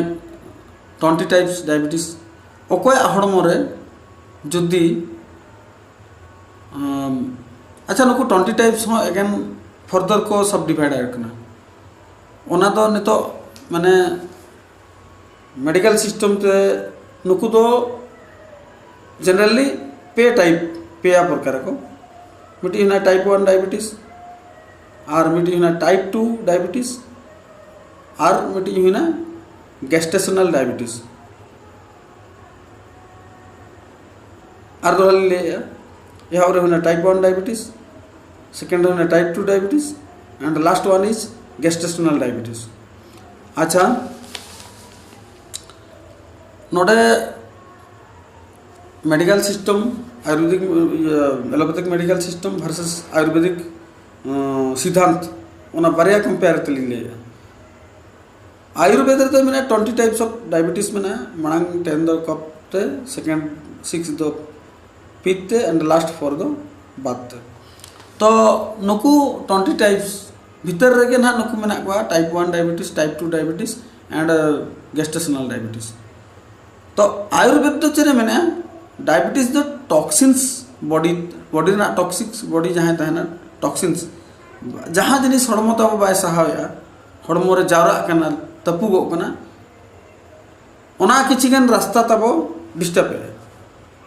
20 टाइप्स डायबिटीज ओकोय हड़मो रे जुदी अच्छा नुको 20 टाइप्स हो अगेन फर्दर को सब डिवाइड करना ओना दो नितो माने मेडिकल सिस्टम ते नुको दो जनरली पे प्रकार को मिटी ना टाइप 1 डायबिटीज और मिटी ना टाइप 2 डायबिटीज और मिटी ना गेस्टेशनल डायबिटीज और दो ले यह और ना टाइप 1 डायबिटीज सेकंड है type 2 diabetes and last one is gestational diabetes अच्छा नोडे medical system Ayurvedic allopathic medical system versus Ayurvedic सिद्धांत ओना बारिया कंपेयर तली ले आयुर्वेद तो मैंने 20 टाइप्स ऑफ डायबिटीज मैंने मांग 10 दो कप ते सेकंड 6 दो पित्त एंड लास्ट 4 दो बात तो नुकु 20 टाइप्स भीतर रे ना नुकु मेना को type 1 diabetes type 2 diabetes and gestational diabetes तो आयुर्वेद तो चेरे मैंने डायबिटीज दो टॉक्सिन्स बॉडी ना टॉक्सिक्स बॉडी जहाँ तहना टॉक्सिन्स जहाँ जिनिस हड़मो तब बाय सहाया हड़मो रे जावरा कना तपुगो कना ओना किछिगन रास्ता तब डिस्टर्ब है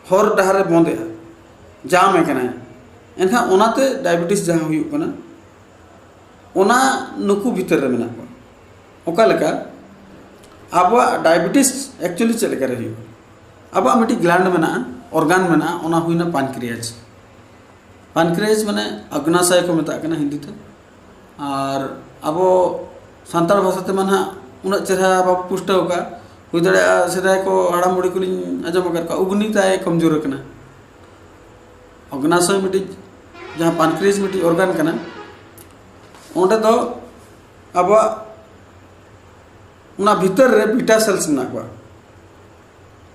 हर डहारे बंदे जाम है कना एनखा ओनाते डायबिटीज जहाँ हुई कना ओना नुकु भीतर रे मेना को ओका लेका अब डायबिटीज एक्चुअली चले करे हुई अब मिट्टी ग्लैंड में ऑर्गन में ओना हुईना पानक्रियाज माने अग्नाशय को मेता कना हिंदी ते और अब सानतार भाषा ते माना उना चेहरा बाबू पुष्ट होगा हुई दड़ा सेदाय को हाड़ाम बुढ़ी को आजम कर उगनी ताए कमजोर कना अग्नाशय मिट्टी जहाँ पानक्रियाज मिट्टी ऑर्गन कना ओंडे दो अब उना भीतर रे बीटा सेल्स में को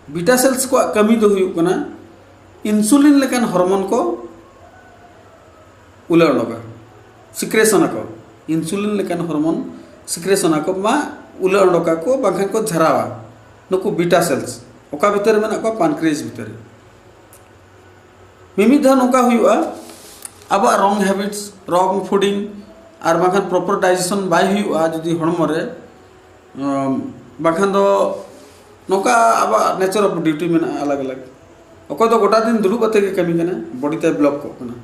बीटा सेल्स को कमी दो हुई कना इंसुलिन लेकिन हार्मोन को उलड़ोगा सिक्रेशन को इंसुलिन लेकिन हार्मोन सिक्रेशन को मा उलड़ोगा को बांखन को झरावा नुको बीटा सेल्स ओका भीतर में को पानक्रियाज भीतर मिमी धा नोका हुआ अब रॉन्ग हैबिट्स रॉन्ग फूडिंग और बांखन प्रॉपर डाइजेशन बाय हुआ जदी हड़मो रे बाखान दो नौका अब नेचर ऑफ ड्यूटी में अलग अलग अकोय तो गोटा दिन दुड़ूब आते के कमी कना बॉडी ते ब्लॉक को कना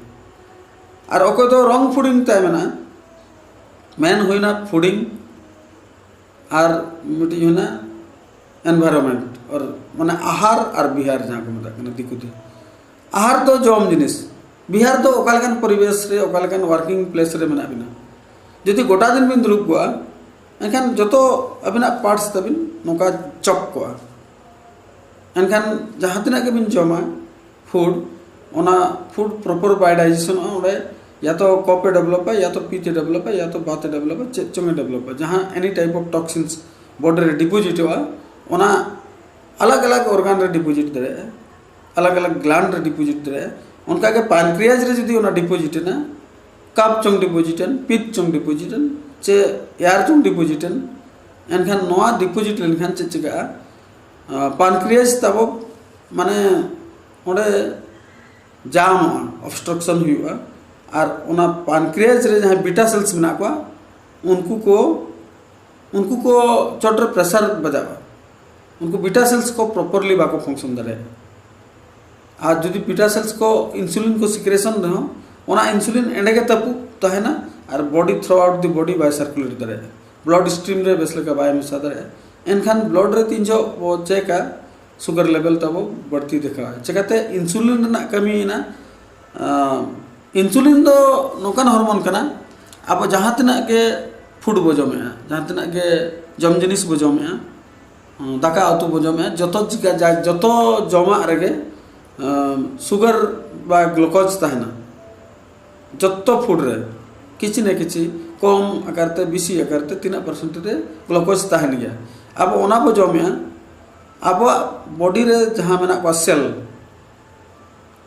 और अकोय तो रॉन्ग फूडिंग ते मेना मेन हुईना फूडिंग और मिटी हुईना एनवायरनमेंट और माने आहार और बिहार जहाँ को मता कना दिकुती आहार तो जम जिनिस बिहार तो ओकालकन परिवेश रे ओकालकन वर्किंग प्लेस रे मेना बिना जदि गोटा दिन बिन दुड़ूब को एनखान जो अबिना पार्ट्स तबिन नौका चक को एनखान जहाँ तना के बिन जमा फूड ओना फूड प्रॉपर बाय डाइजेशन ओडे या तो कॉपे डेवलप है या तो पीते डेवलप है या तो बाते डेवलप है चोंगे डेवलप है जहाँ any type of toxins body रे डिपोजिट हुआ ओना अलग अलग ऑर्गन रे डिपोजिट दे अलग अलग ग्लैंड रे डिपोजिट दे उनका के पैनक्रियाज रे जदी ओना डिपोजिट ना कप चंग डिपोजिटन पित चंग डिपोजिटन चे एयर चंग डिपोजिटन एनखान नोआ डिपोजिट लेनखान चे चिका पानक्रियाज तब माने ओडे जाम ऑब्स्ट्रक्शन हुआ और उना पानक्रियाज रे जहां बीटा सेल्स मेना को उनको को चोटर प्रेशर बजावा उनको बीटा सेल्स को प्रॉपरली बाको फंक्शन दरे और जो बीटा सेल्स को इंसुलिन को सिक्रेशन रहो ओना इंसुलिन एंडे के तपु तहना और body through out the body by circulate दरे ब्लड स्ट्रीम रे बेस लेका बाय मिसा दरे एनखान ब्लड रे 300 वो चेका शुगर लेवल तब बढ़ती देखा चिकाते इंसुलिन ना कमी ना इंसुलिन दो नोकान हार्मोन कना अब जहाँ तना के फूड बो जमे जहाँ तना के जम जिनिस बो जमे दाका उतु बो जमे जतो चिका जतो जमा रेगे शुगर बा ग्लूकोज तहना जतो फूड रे किछि न किछि कम आकारते बेसी आकारते 3% रे ग्लूकोज तहन गया अब ओना बो जमे अब बॉडी रे जहाँ मेना को सेल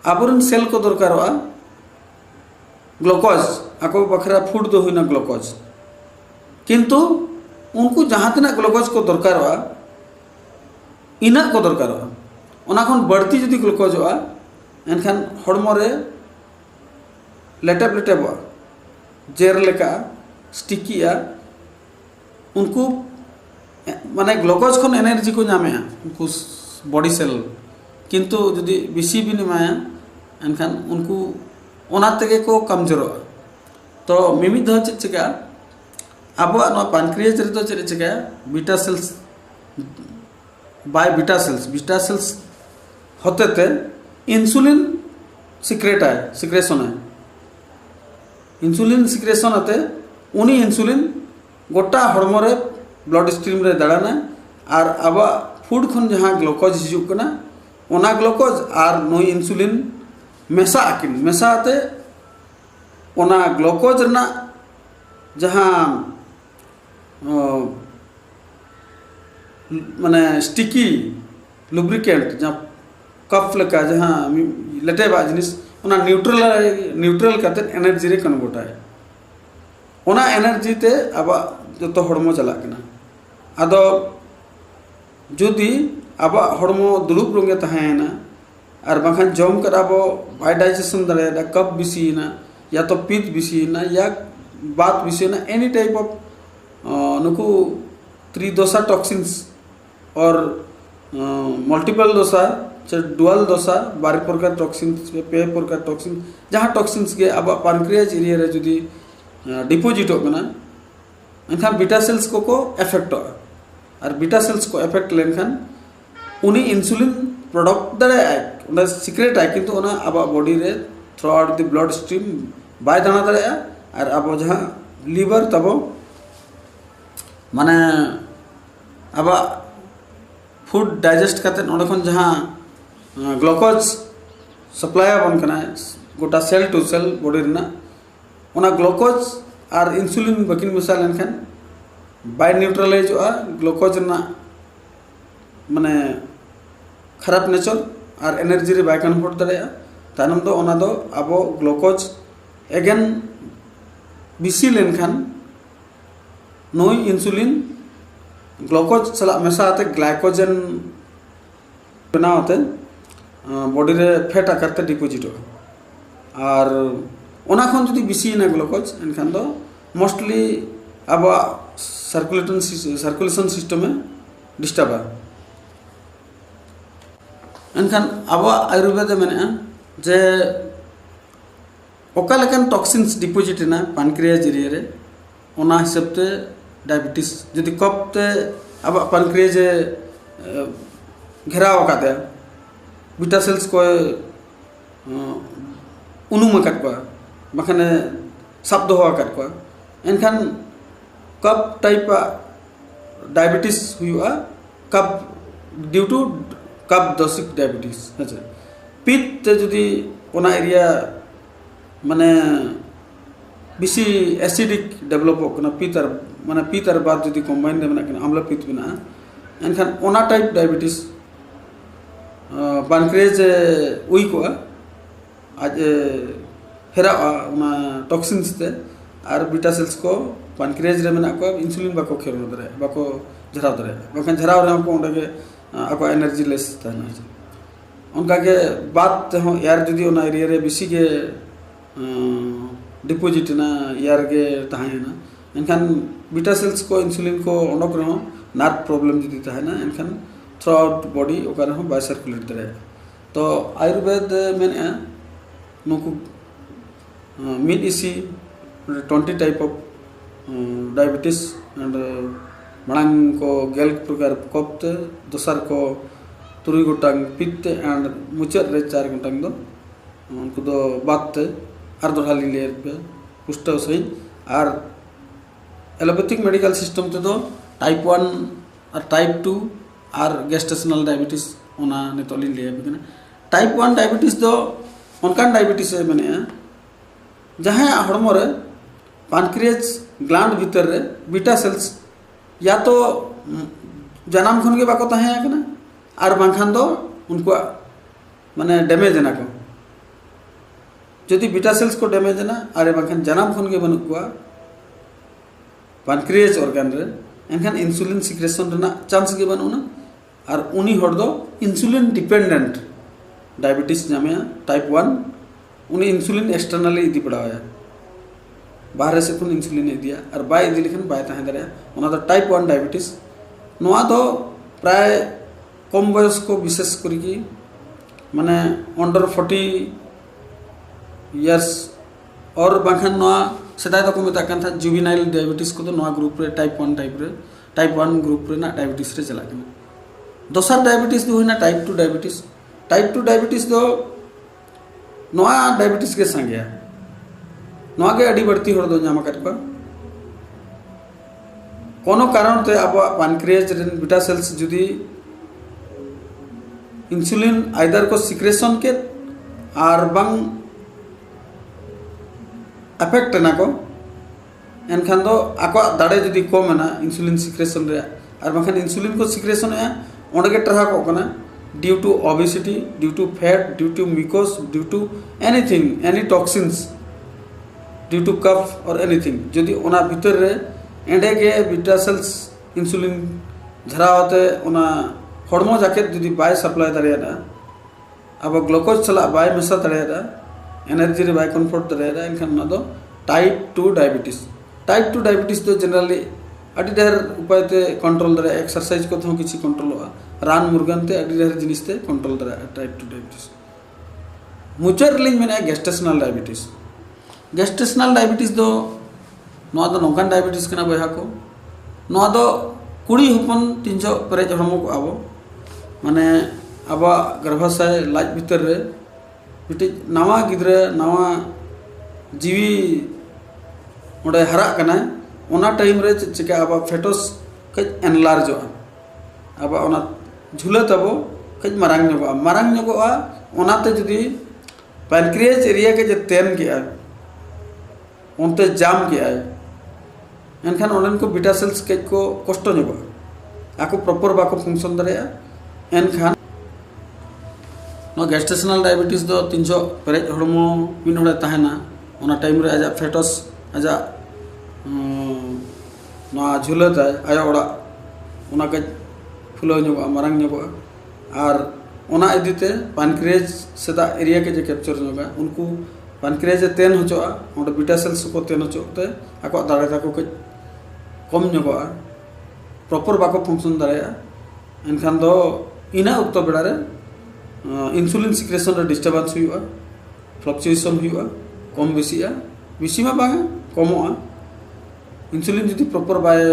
आबरन सेल को दरकारवा ग्लूकोज आको बखरा फूड दो हुईना ग्लूकोज किंतु उनको जहाँ तना ग्लूकोज को दरकारवा इना को दरकारवा ओना खन बढ़ती जदि ग्लूकोज हुआ एनखान हड़मो रे लेटेब लेटेबवा जेर लेका स्टिकिया उनको माने ग्लूकोज खन एनर्जी को नामे उनको बॉडी सेल किंतु जदि बेसी भी निमाया एनखान उनको ओना तेगे को कमजोर तो मिमिद ध चे चिका अब पानक्रियाज रे तो चे चिका beta cells by beta cells होते ते इंसुलिन सिक्रेशन है इंसुलिन सिक्रेशन होते उनी इंसुलिन गोटा हड़मो रे ब्लड स्ट्रीम रे दाड़ाना और अब फूड खन जहाँ ग्लूकोज हिजुक कना ओना ग्लूकोज और नई इंसुलिन मेसा आकिन मेसाते ओना ग्लूकोज ना जहाँ माने स्टिकी लुब्रिकेंट जहाँ कफ लेका जहाँ लेटेबा जिनिस ओना न्यूट्रल करते एनर्जी रे कन्वर्ट है ओना एनर्जी ते अब जो हड़मो चला कना आदो जुदी अब हड़मो दुलुप रोंगे तहायना और बाखान जम कर अब बाय डाइजेशन दाड़ा कप बिसीना या तो पित्त बिसीना या बात बिसीना एनी टाइप ऑफ नुकु त्रिदोषा टॉक्सिन्स और मल्टीपल दोषा डुअल दोषा 12 प्रकार टॉक्सिन्स पे प्रकार टॉक्सिन्स जहाँ टॉक्सिन्स के अब पानक्रियाज एरिया रे जुदी डिपोजिट होना एनखान बीटा सेल्स को एफेक्ट हो और बीटा सेल्स को एफेक्ट लेनखान उनी इंसुलिन प्रोडक्ट दाड़े उन्हें सिक्रेट है किंतु उन्हें अब बॉडी रे throughout the blood stream by दाना दाड़े और अब जहाँ लीवर तब माने अब फूड डाइजेस्ट करते नोडे जहाँ ग्लूकोज सप्लाई बन करना गोटा सेल टू सेल बॉडी ना उना ग्लूकोज और इंसुलिन बकिन मिसा लेनखान बाय न्यूट्रलाइज हुआ ग्लूकोज ना माने खराब नेचर और एनर्जी रे बाय कन्वर्ट दाड़ा तानम दो ओना दो अब ग्लूकोज एगेन बिसी लेनखान नई इंसुलिन ग्लूकोज चला मेसा आते ग्लाइकोजन बनाते बॉडी रे फैट आकारते डिपोजिट हो और ओना खन जदि बिसी ना ग्लूकोज एनखान दो मोस्टली अब सर्कुलेशन सिस्टम में डिस्टर्ब है एनखान अब आयुर्वेद में जे ओका लेकान टॉक्सिन्स डिपोजिट ना पानक्रियाज एरिया रे ओना हिसाब ते डायबिटीज जदि कप ते अब पानक्रियाज घेराव काते बीटा सेल्स को उनुम आकाद को बाखाने शब्द हो आकाद को एनखान कप टाइप डायबिटीज हुआ कप ड्यू टू कप दसिक डायबिटीज अच्छा पित्त जदि ओना एरिया माने बेसी एसिडिक डेवलप होना पित्त माने पित्त और बाद जदि कम्बाइन दे मेना आम्ल पित्त बना एनखान ओना टाइप डायबिटीज पानक्रियाज उइक आज फेरावा उना टॉक्सिन्स ते और बीटा सेल्स को पैनक्रियाज रे मेना को इंसुलिन बाको खेरो दरे बाको झराव दरे बखन झराव रे को ओंडे के आको एनर्जी लेस ताना उनका के बात हो यार जदी ओना एरिया रे बेसी के डिपोजिट ना यार के ताहेना एनखान बीटा सेल्स को इंसुलिन को ओंडक रे नार्व प्रॉब्लम जदी ताहेना एनखान थ्रू आउट बॉडी ओकर हो बाय सर्कुलेट दरे तो आयुर्वेद मेने नुकु मीट इसी 20 टाइप ऑफ डायबिटीज एंड मांग को गेल प्रकार कपते दोसर को तुरुई गोटांग पित्ते एंड मुचाद रे 4 गोटांग दो उनको दो बात और दोहाली लेयर पे पुष्ट सही और एलोपैथिक मेडिकल सिस्टम ते दो टाइप 1 और टाइप 2 और गेस्टेशनल डायबिटीज ओना नितोली ले बिकना टाइप 1 डायबिटीज दो उनकान डायबिटीज है माने जहां हड़मो रे पैनक्रियाज ग्लैंड भीतर रे बीटा सेल्स या तो जन्म खन के बाको ताहे आकना और बांखान दो उनको माने डैमेज ना को जदि बीटा सेल्स को डैमेज ना और बांखान जन्म खन के बनु को पैनक्रियाज ऑर्गन रे एनखान इंसुलिन सिक्रेशन रना चांस के बनु ना और उनी हर दो इंसुलिन डिपेंडेंट डायबिटीज नामे टाइप 1 उनी इंसुलिन एक्सटर्नली इदी पड़ाया बाहर से खुन इंसुलिन दिया और बाय इदी लिखन बाय ताहे दरे ओना तो टाइप 1 डायबिटीज नोआ तो प्राय कम बयस को विशेष करी की माने अंडर 40 इयर्स और बांखान नोआ सेदाय तो को मेता कान था जुवेनाइल डायबिटीज को तो नोआ ग्रुप रे टाइप 1 ग्रुप रे ना डायबिटीज रे चला कना दोसर डायबिटीज दो होना टाइप 2 डायबिटीज दो नोआ डायबिटीज के संगे नोआ के अड़ी बढ़ती हर दो नाम कर कोनो कारण ते अब पैनक्रियाज रे बीटा सेल्स जदी इंसुलिन आइदर को सिक्रेशन के आर बंग अफेक्ट ना को एनखान दो आको दाड़े जदी कम ना इंसुलिन सिक्रेशन रे आर बखन इंसुलिन को सिक्रेशन है ओंडे के टरहा को कना due to obesity due to fat due to mucus due to anything any toxins due to kapha और एनीथिंग जदि ओना भीतर रे एंडे के बीटा सेल्स इंसुलिन झरावते ओना हड़मो जाके जदि बाय सप्लाई दरेदा अब ग्लूकोज चला बाय मेसा दरेदा एनर्जी रे बाय कन्वर्ट दरेदा इनखान ना दो टाइप 2 डायबिटीज तो जनरली अड़ी ढेर उपाय ते कंट्रोल दरे एक्सरसाइज को तो किसी कंट्रोल होगा रान मुर्गन ते अड़ी ढेर जिनिस ते कंट्रोल दरे टाइप 2 डायबिटीज मुचर लिंग में गेस्टेशनल डायबिटीज दो नोआ दो नोकान डायबिटीज कना बहा को नोआ दो कुड़ी हुपन 300 परेज हरमो को आबो माने आबा गर्भाशय लाज भीतर रे बिटी नवा गिद्रे नवा जीवी ओडे हरा कना ओना टाइम रे चिका अब फेटस कज एनलार्ज अब ओना झुला तबो कज मारांग न्योगोआ ओनाते जदी पैनक्रियाज एरिया के जे तेन के ओनते जाम के एनखान ओनन को बीटा सेल्स कज को कष्ट न्योगोआ आको प्रॉपर बाको फंक्शन दरेया एनखान नो गेस्टेशनल डायबिटीज दो 300 पेरेज हड़मो मिन हड़े ताहेना ओना टाइम रे आजा फेटस आजा नोआ झुलत आया ओड़ा ओना के फुलो न्योगोआ मारांग न्योगोआ और ओना इदीते पैनक्रियाज सेदा एरिया के जे कैप्चर न्योगा उनको पैनक्रियाज तेन होचोआ ओंडे बीटा सेल्स को तेन होचोते आको दाड़े ताको के कम न्योगोआ प्रॉपर बाको फंक्शन दाड़ेया एनखान दो इना उक्त बेड़ा रे इंसुलिन सिक्रेशन रे डिस्टर्बेंस हुआ फ्लक्चुएशन हुआ कम बेसिया बेसी मा बांगा कमोआ इंसुलिन जदि प्रॉपर बाय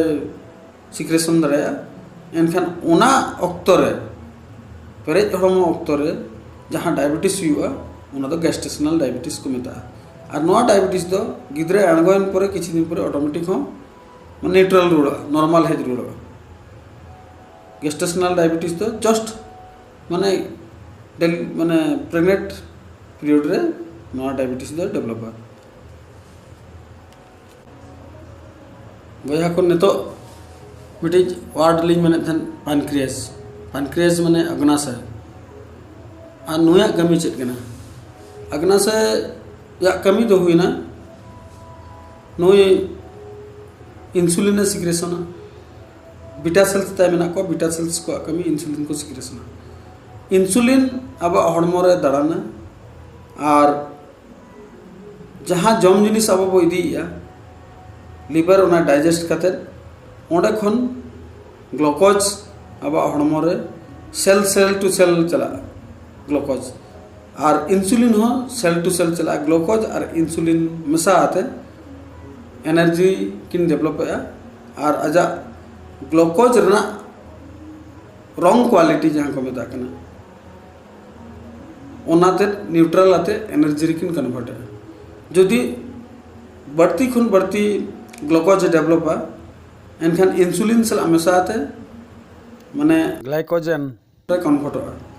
सिक्रेशन दाड़ेया एनखान ओना अक्तरे पेरेज हड़मो अक्तरे जहाँ डायबिटीज हुआ ओना दो गेस्टेशनल डायबिटीज को मेता और नोआ डायबिटीज दो गिद्रे अणगोन परे किछि दिन परे ऑटोमेटिक हो न्यूट्रल रुड़ा नॉर्मल हेज रुड़ा गेस्टेशनल डायबिटीज तो जस्ट माने माने प्रेग्नेंट पीरियड रे नोआ डायबिटीज दो डेवलप हुआ बया को नेतो मिटिज वार्ड लिंग माने थन पैनक्रियाज माने अग्नाशय आ नुया गमी चेत कना अग्नाशय या कमी दो हुई ना नोई इंसुलिन सिक्रेशन बीटा सेल्स ताय मेना को बीटा सेल्स को कमी इंसुलिन को सिक्रेशन इंसुलिन अब हड़मो रे दाड़ाना और जहाँ जम जिनिस अब बो इदिया लिवर ओना डाइजेस्ट करते ओंडे खन ग्लूकोज अब हड़मो रे सेल टू सेल चला ग्लूकोज और इंसुलिन हो सेल टू सेल चला ग्लूकोज और इंसुलिन मेसा आते एनर्जी किन डेवलप और आजा ग्लूकोज रना रॉन्ग क्वालिटी जहाँ को मेता कना ओनाते न्यूट्रल आते एनर्जी किन कन्वर्ट जदि बढ़ती खुन बढ़ती ग्लूकोज डेवलप एनखान इंसुलिन से हमेशा आते माने ग्लाइकोजन कन्वर्ट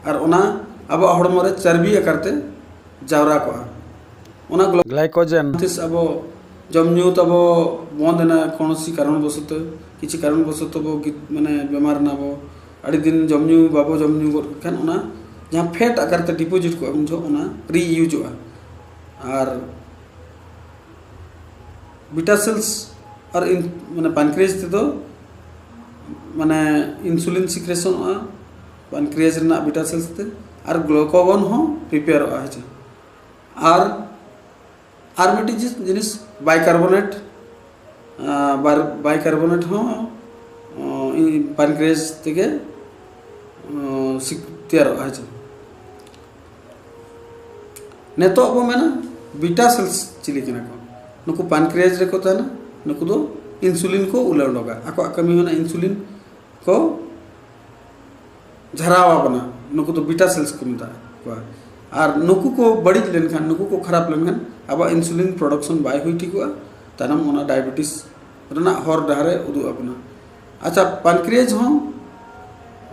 और ओना अब हड़मो रे चर्बी करते जावरा को ओना ग्लाइकोजन थिस अब जमन्यू तब बंद ना कौनसी कारणवशत किसी कारणवशत बो माने बेमार ना बो अड़ी दिन जमन्यू बाबो जमन्यू खान ओना जहाँ फैट आकारते डिपोजिट को उन जो ओना रीयूज और बीटा सेल्स और माने पैनक्रियाज ते तो माने इंसुलिन सिक्रेशन पैनक्रियाज रना बीटा सेल्स ते और ग्लूकोगन हो प्रिपेयर और मिट्टी जिनिस बाइकार्बोनेट हो पैनक्रियाज तेगे तैयार नेतो अब मेना बीटा सेल्स चिली को नुकु पैनक्रियाज रे को ताना नुकु दो इंसुलिन को उलंडोगा आको कमी होना इंसुलिन को झरावा बना नुकु तो बीटा सेल्स को मिता और नुकु को बड़ी लेनखान नुकु को खराब लेनखान अब इंसुलिन प्रोडक्शन बाय हुई ठीक हुआ तानम ओना डायबिटीज रना हर डहारे उदु अपना अच्छा पैनक्रियाज हो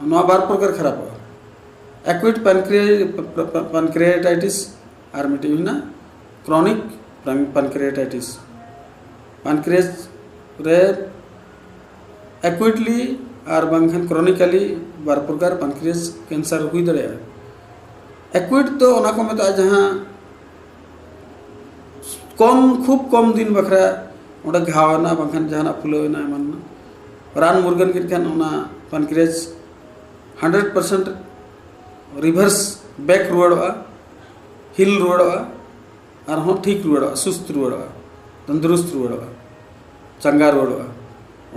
नवा बार प्रकार खराब हुआ एक्यूट पैनक्रियाटाइटिस और मिटी ना क्रॉनिक पैनक्रियाटाइटिस पैनक्रियाज रे एक्यूटली और बांखान क्रॉनिकली बार प्रकार पैनक्रियाज कैंसर हुई दड़े एक्यूट तो ओना को मेता जहाँ खूब कम दिन बखरा ओंडे घावना बांखान जहाँ फुलना एमान रान मुर्गन के खान ओना पैनक्रियाज 100% रिवर्स बैक रुआड़ा हिल रुआड़ा और हाँ ठीक रुआड़ा सुस्त रुआड़ा तंदुरुस्त रुआड़ा चंगा रुआड़ा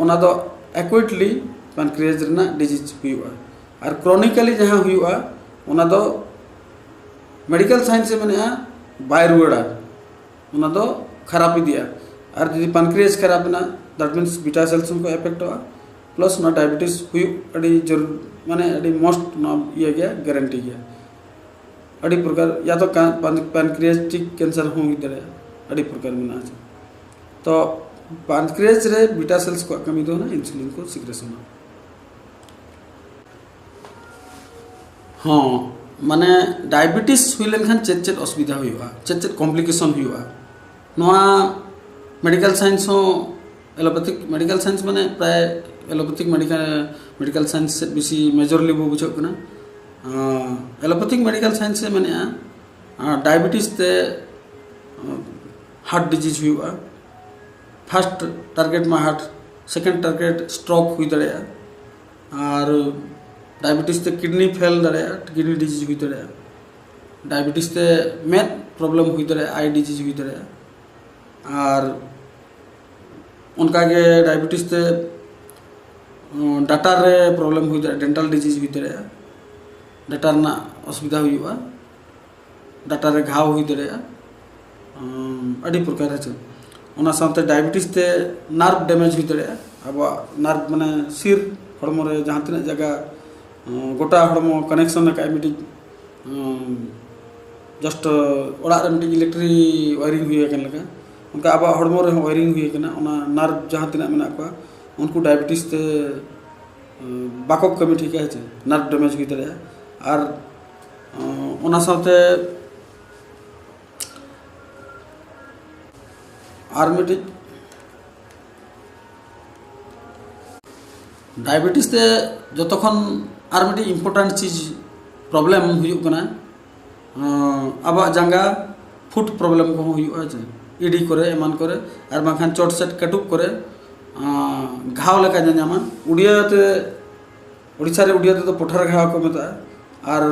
ओना दो एक्यूटली पैनक्रियाज रना डिजीज हुआ और क्रॉनिकली जहाँ हुआ ओना दो मेडिकल साइंस से मैंने बाय रुआड़ा ओना दो खराब दिया और यदि पैनक्रियाज खराब ना दैट मीन्स बीटा सेल्स को एफेक्ट हुआ प्लस ना डायबिटीज हुई अड़ी जरूर माने अड़ी मोस्ट ना ये गया गारंटी गया अड़ी प्रकार या तो पैनक्रियाटिक कैंसर हो इधर अड़ी प्रकार में ना तो पैनक्रियाज रे बीटा सेल्स को कमी दो ना इंसुलिन को सिक्रेशन हाँ माने डायबिटीज हुई लेनखान चेत असुविधा हुआ चेत कॉम्प्लिकेशन हुआ नवा मेडिकल साइंस हो एलोपैथिक मेडिकल साइंस माने प्राय एलोपैथिक मेडिकल साइंस से बेसी मेजरली वो बुझना एलोपैथिक मेडिकल साइंस से मैंने डायबिटीज ते हार्ट डिजीज हुआ फर्स्ट टारगेट में हार्ट सेकेंड टारगेट स्ट्रोक हुई दड़े और डायबिटीज ते किडनी फेल दड़े किडनी डिजीज हुई दड़े डायबिटीज ते मेन प्रॉब्लम हुई दड़े आई डिजीज हुई दड़े और उनका के डायबिटीज ते डाटा रे प्रॉब्लम हुई दड़े डेंटल डिजीज हुई दड़े डाटा ना असुविधा हुआ डाटा रे घाव हुई दड़े अड़ी प्रकार है ओना साथे डायबिटीज ते नर्व डैमेज हुई दड़े अब नर्व माने सिर हड़मो रे जहाँ तीन जगह गोटा हड़मो कनेक्शन का मिट्टी जस्ट ओड़ा रे मिट्टी इलेक्ट्री वायरिंग हुई लगा उनका अब हड़मो रे वायरिंग हुई ओना नर्व जहाँ तीन मेना को उनको डायबिटीज ते बाको कमी ठीक है नर्व डैमेज हुई दड़े और ओना साथे और मिट्टी डायबिटीज ते जतक्षण और मिट्टी इम्पोर्टेंट चीज प्रॉब्लम हुई अब जांगा फुट प्रॉब्लम को हुआ जे इडी करे एमान करे और बाखान चोट सेट कटुक करे घाव लेका जामा उड़िया ते उड़ीसा रे उड़िया ते तो पोठार घाव को मेता और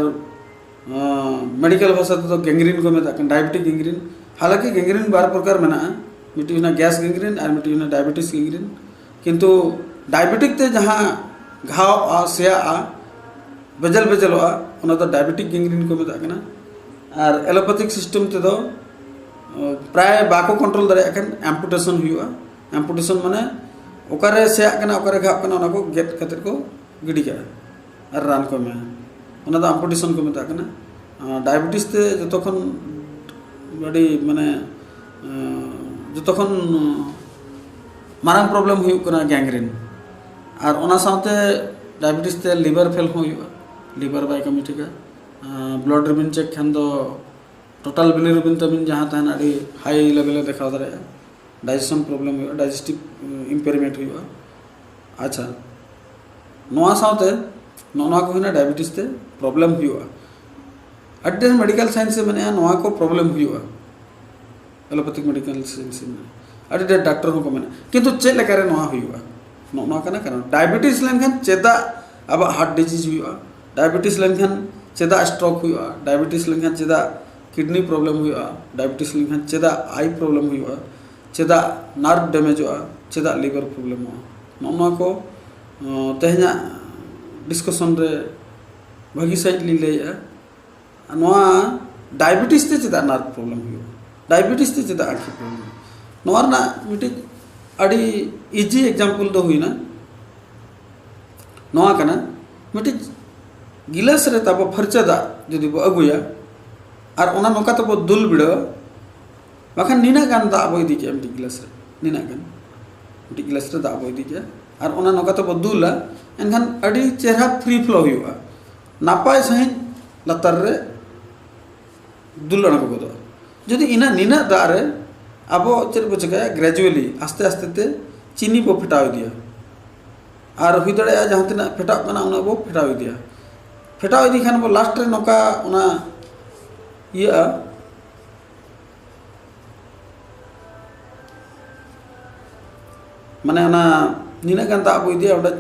मेडिकल भाषा तो गैंग्रीन को मेता डायबिटिक गैंग्रीन हालांकि गैंग्रीन बार प्रकार मेना मिट्टी गैस गैंग्रीन और मिट्टी डायबिटीज गैंग्रीन किंतु डायबिटिक ते जहाँ घाव सेया बेजल बेजलोआ उना तो डायबिटिक गैंग्रीन को मेता कना और एलोपैथिक सिस्टम ते दो प्राय बाको कंट्रोल दाड़े कन एम्पुटेशन हुआ एम्पुटेशन माने ओकारे सेया कना ओकारे घाव कना ओना को गेट खातिर को गिडी का और रान को में ओना तो एम्पुटेशन को मेता कना डायबिटीज ते जतखन बड़ी माने जतखन मारंग प्रॉब्लम हुई कना गैंग्रीन और ओना साथे डायबिटीज ते लिवर फेल हुआ लिवर बाय कमी ठीक है ब्लड रिबिन चेक खान दो टोटल बिलिरुबिन तबिन जहाँ तहन अड़ी हाई लेवल देखा दाड़े डाइजेशन प्रॉब्लम हुआ डाइजेस्टिव इम्पेयरमेंट हुआ अच्छा नोआ साथे नोना को हुना डायबिटीज ते प्रॉब्लम हुआ अड्डे मेडिकल साइंस से मैंने नोआ को प्रॉब्लम हुआ एलोपैथिक मेडिकल साइंस में अड्डे डॉक्टर को मैंने किंतु चेक लेकर नोआ हुआ नोना का कारण डायबिटीज लेनखान चेदा अब हार्ट डिजीज हुआ डायबिटीज लेनखान चेदा स्ट्रोक हुआ डायबिटीज लेनखान चेदा किडनी प्रॉब्लम हुआ डायबिटीज लेनखान चेदा आई प्रॉब्लम हुआ चेदा नर्व डैमेज हुआ चेदा लिवर प्रॉब्लम हुआ नोना को तेहना डिस्कशन रे भागी साइड ली लेया नोआ डायबिटीज ते चेदा नर्व प्रॉब्लम हुआ डायबिटीज ते चेदा आँखी प्रॉब्लम नोआ ना मिट्टी अड़ी इजी एग्जाम्पल दो हुई ना नोआ कना मिट्टी गिलास रे तब फर्चा दा जदि बो अगुया और ओना नोका तब दुल बिड़ो बाखान नीना गान दा बो इदी के मिट्टी गिलास रे नीना गान मिट्टी गिलास रे दा बो इदी के और ओना नोका तब दुला एनखान अड़ी चेहरा फ्री फ्लो हुआ नापाय सही लतर रे दुलन को दो जदि इना नीना दा रे अब चेक बो चिका ग्रेजुअली आस्ते आस्ते ते चीनी बो फेटाव दिया और हुई दाड़े जहाँ तना फेटाव कना उना बो फेटाव दिया फेटाव इदी खान बो लास्ट रे नोका उना इया माने उना नीना गान दा बो इदिया ओडा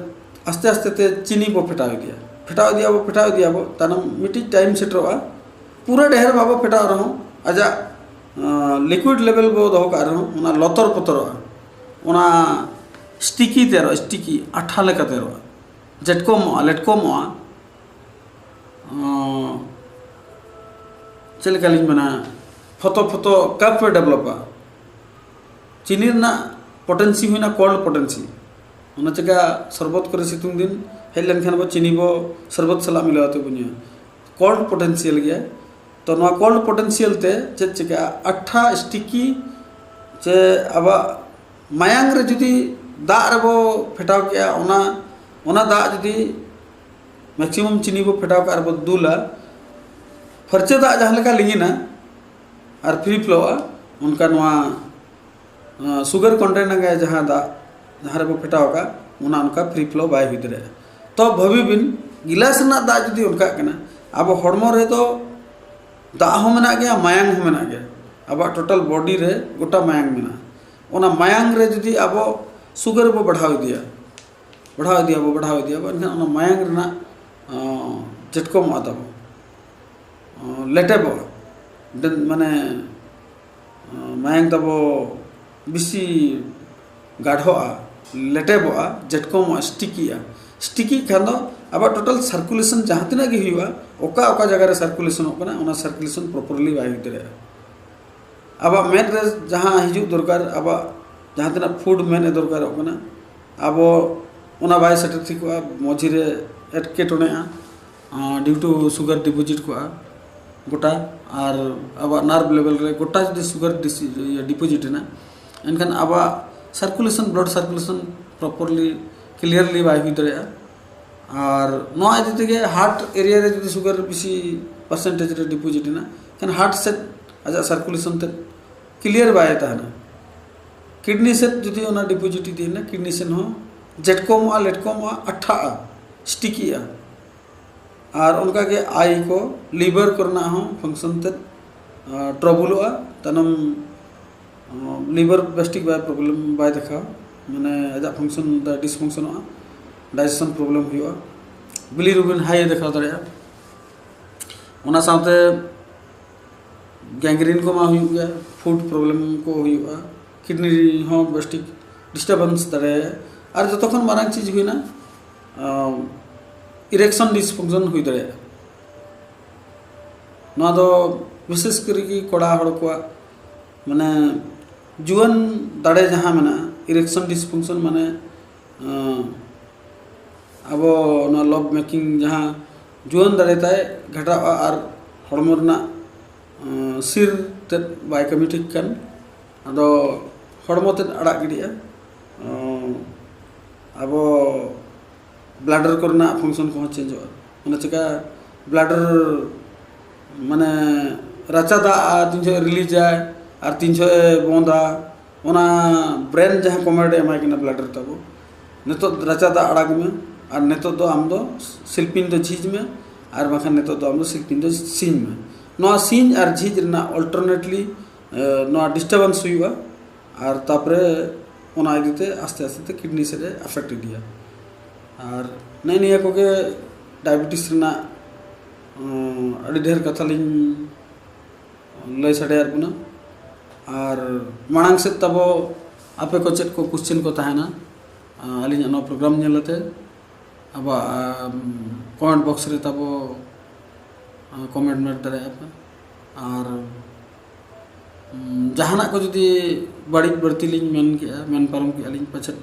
आस्ते आस्ते ते चीनी बो फेटाव दिया बो तानम मिट्टी टाइम सेटरोआ पूरा ढेर बाबो फेटाव रहो आजा लिक्विड लेवल बो दो का रहो उना लतर पतर उना स्टिकी तेरो स्टिकी आठा लेका तेरो जेटको लेटको चलकाली मना फतो फतो कब पे डेवलपा चीनी ना पोटेंसी हुई ना कोल्ड पोटेंसी उना चका शरबत करे सितुंग दिन हेलन खान बो चीनी बो शरबत सला मिलाते बुनिया कोल्ड पोटेंशियल गया तो ना कोल्ड पोटेंशियल ते चका अट्ठा स्टिकी चे अब मायांग रे जुदी दा रे बो फेटाव के ओना दा जुदी मैक्सिमम चीनी बो फेटाव कर बो दूला फर्चे दा जहाँ लेका लिंगिना और फ्री फ्लो उनका नवा सुगर कंटेंट गए जहाँ दा जहाँ रे बो फेटाव का उना उनका फ्री फ्लो बाय हुई दरे तो भवि बिन गिलास ना दा जुदी उनका कना अब हड़मो रे तो दा हो मेना गया मायांग हो मेना गया अब टोटल बॉडी रे गोटा मायांग मेना ओना मायांग रे जुदी अब सुगर बो बढ़ाव दिया एनखान ओना मायांग रेना जेटको माता लेटेबो माने मायांग तब बिसी गाढ़ोआ लेटेबोआ जेटको स्टिकी खान दो अब टोटल सर्कुलेशन जहाँ तना गी हुआ ओका ओका जगह रे सर्कुलेशन होकना ओना सर्कुलेशन प्रॉपर्ली बाय हुई दरे अब मेन रे जहाँ हिजू दरकार अब जहाँ तना फूड मेन दरकार होकना अब ओना बाय सेटर थी को मझी रे एटकेटोने ड्यू टू सुगर डिपोजिट को गोटा और अब नर्व लेवल रे गोटा जो सुगर डिपोजिट ना एनखान अब circulation blood circulation properly clearly bye हुई दरे और नोआ इदी के हार्ट एरिया रे जो सुगर बेसी परसेंटेज रे डिपोजिट ना खान हार्ट से आजा सर्कुलेशन ते क्लियर बाय ताना किडनी से जुदी ओना डिपोजिट दी ना किडनी से हो जेटकोम लेटकोम अट्ठा स्टिकी और उनका के आई को लीवर करना हो फंक्शन ते ट्रबुलोआ tanam liver बेस्टिक bye problem bye देखा माने अजा फंक्शन डिसफंक्शन डाइजेशन प्रॉब्लम हुआ बिलीरुबिन हाई देखा दाड़ा ओना साथे गैंग्रीन को मा हुई गया फूड प्रॉब्लम को हुआ किडनी हो बेस्टिक डिस्टर्बेंस दाड़ा और जो तखन मारांग चीज हुई ना इरेक्शन डिसफंक्शन हुई दाड़ा ना दो विशेष करके कोड़ा हड़ को माने जुआन दाड़े जहाँ मना इरेक्शन डिसफंक्शन माने अब ना लव मेकिंग जहाँ जुआन दाड़े ताय घटा और हड़मोरना सिर ते बाय कमी ठीक कान अदो हड़मो ते अड़ा गिडिया अब ब्लैडर करना फंक्शन को चेंज हो माने चिका ब्लैडर माने राचा दा तीन छे रिलीज जाए और तीन छे बंदा ओना ब्रेन जहाँ कमेड एम कि ब्लैडर तब नितो राचा दा अड़ाग में और नितो दो आम दो शिल्पिन दो झीज में और बाखान नितो दो आम दो शिल्पिन दो सीन में नोआ सीन और झीज ना अल्टरनेटली नोआ डिस्टर्बेंस हुआ और तापरे ओना इदीते आस्ते आस्ते किडनी से अफेक्ट दिया और नहीं निया को के डायबिटीज ना अड़ी ढेर कथा लिंग लय सडेयार बुना और मांग से तब आपे को चेक को क्वेश्चन को ताहेना अलिंग नो प्रोग्राम नेलते अब कमेंट बॉक्स रे तब कमेंट मेट दारे आप और जहाना को जुदी बड़ी बढ़ती लिंग मेन के मेन पारम के अलिंग पछत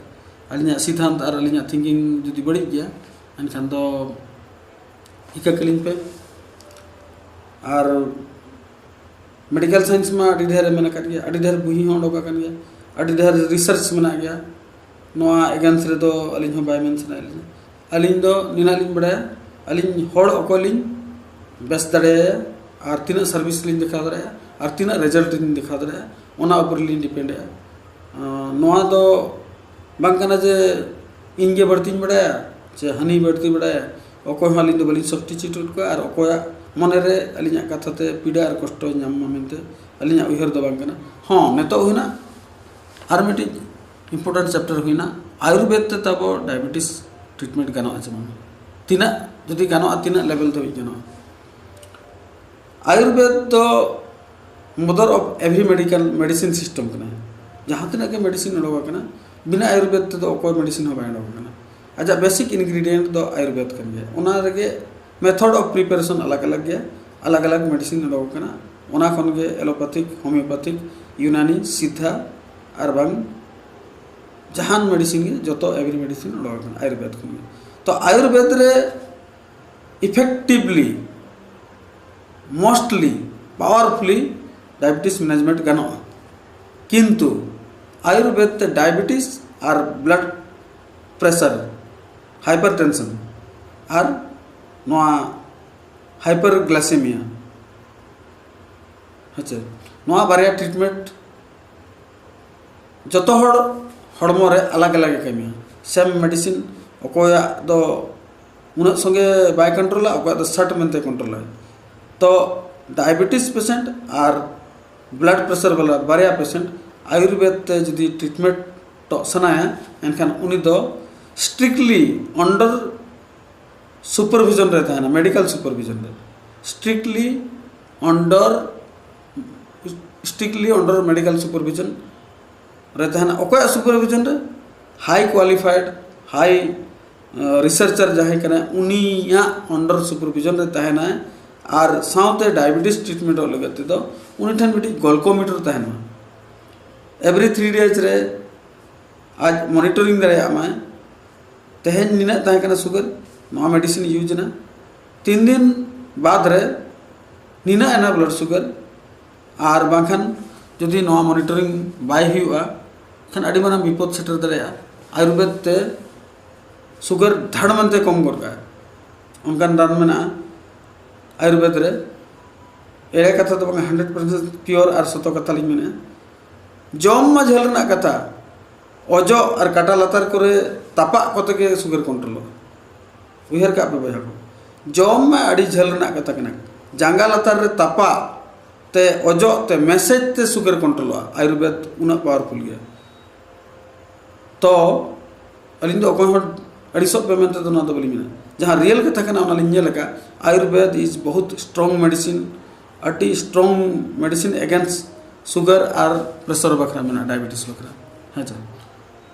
अलिंग सिद्धांत और अलिंग थिंकिंग जुदी बड़ी गया एनखान दो इका कलिंग पे और मेडिकल साइंस में अड़ी ढेर मेना कर गया अड़ी ढेर बुही हो डोका कर गया अड़ी ढेर रिसर्च मेना गया नोआ एगेंस रे दो अलिंग हो बाय मेंशन अलिंग दो निना लिंग बड़ा अलिंग होड़ ओकोलिंग बेस दड़े और तीना सर्विस लिंग दिखा दड़े और तीना रिजल्ट लिंग दिखा दड़े ओना ऊपर लिंग डिपेंड नोआ दो बांकना जे इनगे बढ़ती बड़ा जे हनी बढ़ती बड़ा अकोय हालिंग दो बलिंग सब्स्टिट्यूट को और अकोया मन रे अलिंग कथाते पीड़ा और कष्ट नाम मेनते अलिंग उहर दो बांकना हाँ नेतो हुना और मिट्टी इम्पोर्टेंट चैप्टर हुईना आयुर्वेद ते तब डायबिटीज ट्रीटमेंट गाना जेमन तीना जदि गाना तीना लेवल तो गाना आयुर्वेद तो mother of every medicine system कना जहाँ तीना के मेडिसिन उडोगा कना बिना आयुर्वेद ते तो कोई मेडिसिन हो बाय उडोगा कना अच्छा बेसिक इंग्रेडिएंट दो आयुर्वेद कन गया ओना रगे मेथड ऑफ प्रिपरेशन अलग अलग गया अलग अलग मेडिसिन उडोगा कना ओना खन गे एलोपैथिक होम्योपैथिक यूनानी सिद्धा और बांग जहान मेडिसिन जो तो एवरी मेडिसिन उडोगा आयुर्वेद खन तो आयुर्वेद रे effectively mostly powerfully diabetes management गाना किंतु आयुर्वेद ते डायबिटीज और ब्लड प्रेशर हाइपरटेंशन और नोआ हाइपरग्लाइसेमिया अच्छा नोआ बारिया ट्रीटमेंट जो तो हड़मो रे अलग अलग कमिया सेम मेडिसिन अकोया दो उन संगे बाय कंट्रोल अकोया दो सट मेनते कंट्रोल तो डायबिटीज पेशेंट और ब्लड प्रेशर वाला बारिया पेशेंट आयुर्वेद ते जदि ट्रीटमेंट तो सनाया एनखान उनी दो स्ट्रिक्टली अंडर सुपरविजन रहता है ना medical supervision strictly under medical supervision रहता है ना ओकोया सुपरविजन रे हाई क्वालिफाइड हाई रिसर्चर जहाँ कना उनिया अंडर सुपरविजन रहता है ना और साउते डायबिटीज ट्रीटमेंट लगते तो उनी ठन मिट्टी ग्लूकोमीटर तहना एवरी 3 days रे आज मॉनिटरिंग दाड़ा मैं तेहन निना तहकना शुगर नवा मेडिसिन यूज ना 3 दिन बाद रे निना एना ब्लड शुगर और बाखान जदि नवा मॉनिटरिंग बाय हुआ खान अड़ी माना विपद सेटर दाड़ा आयुर्वेद ते शुगर धड़ मनते कम करका उनकान रान मेना आयुर्वेद रे एड़े कथा तो 100% प्योर और सतो कथा लिंग मेना जम मा झेल ना कथा अजो और काटा लातार करे तापा कते के शुगर कंट्रोल उहर का बया को जम मा अड़ी झेल ना कथा कना जांगा लातार रे तापा ते अजो ते मैसेज ते सुगर कंट्रोल आयुर्वेद उना पावरफुल गया तो अलिंग दो अकोय अड़ीसों पे मेनते तो ना तो बलिंग जहाँ रियल कथा कना उना लिंग लगा आयुर्वेद इज बहुत स्ट्रॉन्ग मेडिसिन अति स्ट्रॉन्ग मेडिसिन अगेंस्ट शुगर और प्रेशर बखरा में डायबिटीज बखरा है चा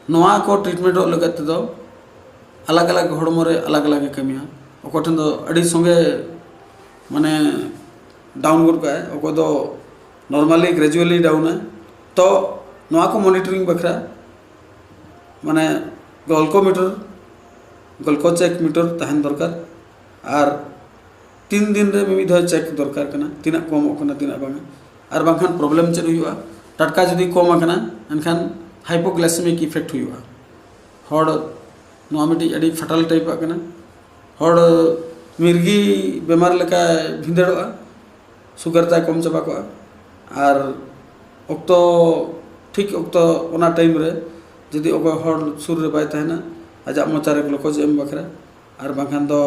नोआ को ट्रीटमेंट लगत तो अलग अलग हड़मो रे अलग अलग कमिया अकोठन तो अड़ी संगे माने डाउन गुड का है अको तो नॉर्मली ग्रेजुअली डाउन है तो नोआ को मॉनिटरिंग बखरा माने ग्लूकोमीटर ग्लूकोचेक मीटर तहन दरकार और 3 दिन रे मिमी धय चेक दरकार कना तिना कम कना तिना बांगा और बांखान प्रॉब्लम चेक हुआ टटका जदि कम आकना एनखान हाइपोग्लाइसेमिक इफेक्ट हुआ हड़ नोआ मिटी अड़ी फटाल टाइप आकना हड़ मिर्गी बेमार लेका भिंदड़ोआ सुगर ता कम चाबा को और अक्तो ठीक अक्तो ओना टाइम रे जदि अको हड़ सुर रे बाय तहना आजा मोचारे ग्लूकोज एम बखरा और बांखान दो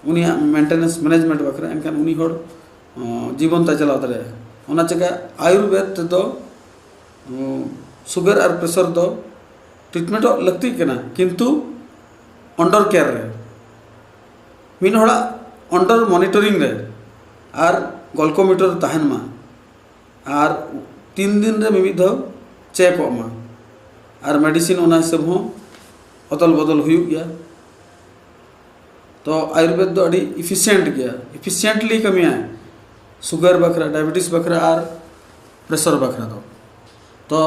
उनिया मेंटेनेंस मैनेजमेंट बखरा एनखान उनी हड़ जीवन ता चलाव दरे ओना चका आयुर्वेद तो शुगर और प्रेशर दो ट्रीटमेंट लगती कना किंतु अंडर केयर रे मिन हड़ा अंडर मॉनिटरिंग रे और ग्लूकोमीटर तहन मा और 3 दिन रे मिमी धो चेक मा और मेडिसिन ओना हिसाब हो अदल बदल हुई गया तो आयुर्वेद दो अड़ी इफिशिएंट गया इफिशिएंटली कमिया शुगर बखरा डायबिटीज बखरा और प्रेशर बखरा तो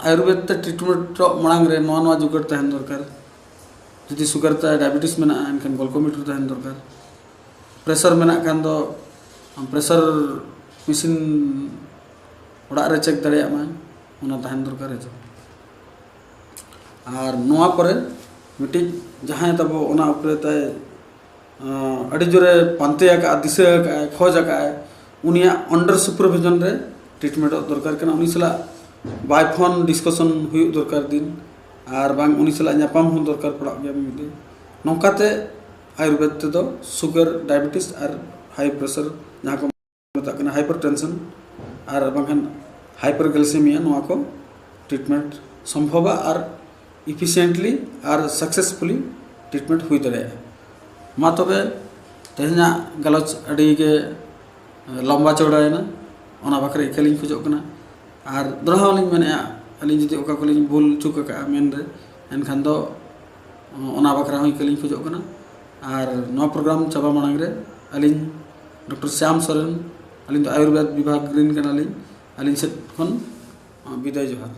आयुर्वेद ते ट्रीटमेंट मांग रे नवा नवा जुगर तहन दरकार जदि शुगर ता डायबिटीज में एनखान ग्लूकोमीटर तहन दरकार प्रेशर में खान दो प्रेशर मशीन ओड़ा रे चेक दाड़े मा ओना तहन दरकार है और नवा परे मिटी जहाँ तब ओना उपरे ताय अड़ी जोरे पांते का दिशा का खोज का उनिया अंडर सुपरविजन रे ट्रीटमेंट दरकार कना उनी सला बाय फोन डिस्कशन हुई दरकार दिन और बांग उनी सला न्यापाम हो दरकार पड़ा गया मिले नौकाते आयुर्वेद ते दो शुगर डायबिटीज और हाई प्रेशर जहाँ को मेता कना हाइपरटेंशन और बांखान हाइपरग्लाइसेमिया नोआ को ट्रीटमेंट संभव और इफिशिएंटली और सक्सेसफुली ट्रीटमेंट हुई दाड़े मा तबे तेहना गलच अड़ी के लंबा चौड़ायना ओना बाखरे इकलिंग खोजो कना और दोहरा लिंग मेने अलिंग जदि ओका कोलिंग भूल चुक का मेन रे एनखान दो ओना बाखरा हो इकलिंग खोजो कना और नवा प्रोग्राम चाबा मांग रे अलिंग डॉक्टर श्याम सोरेन अलिंग आयुर्वेद विभाग रिन कना लिंग अलिंग से खन विदाय जोहार।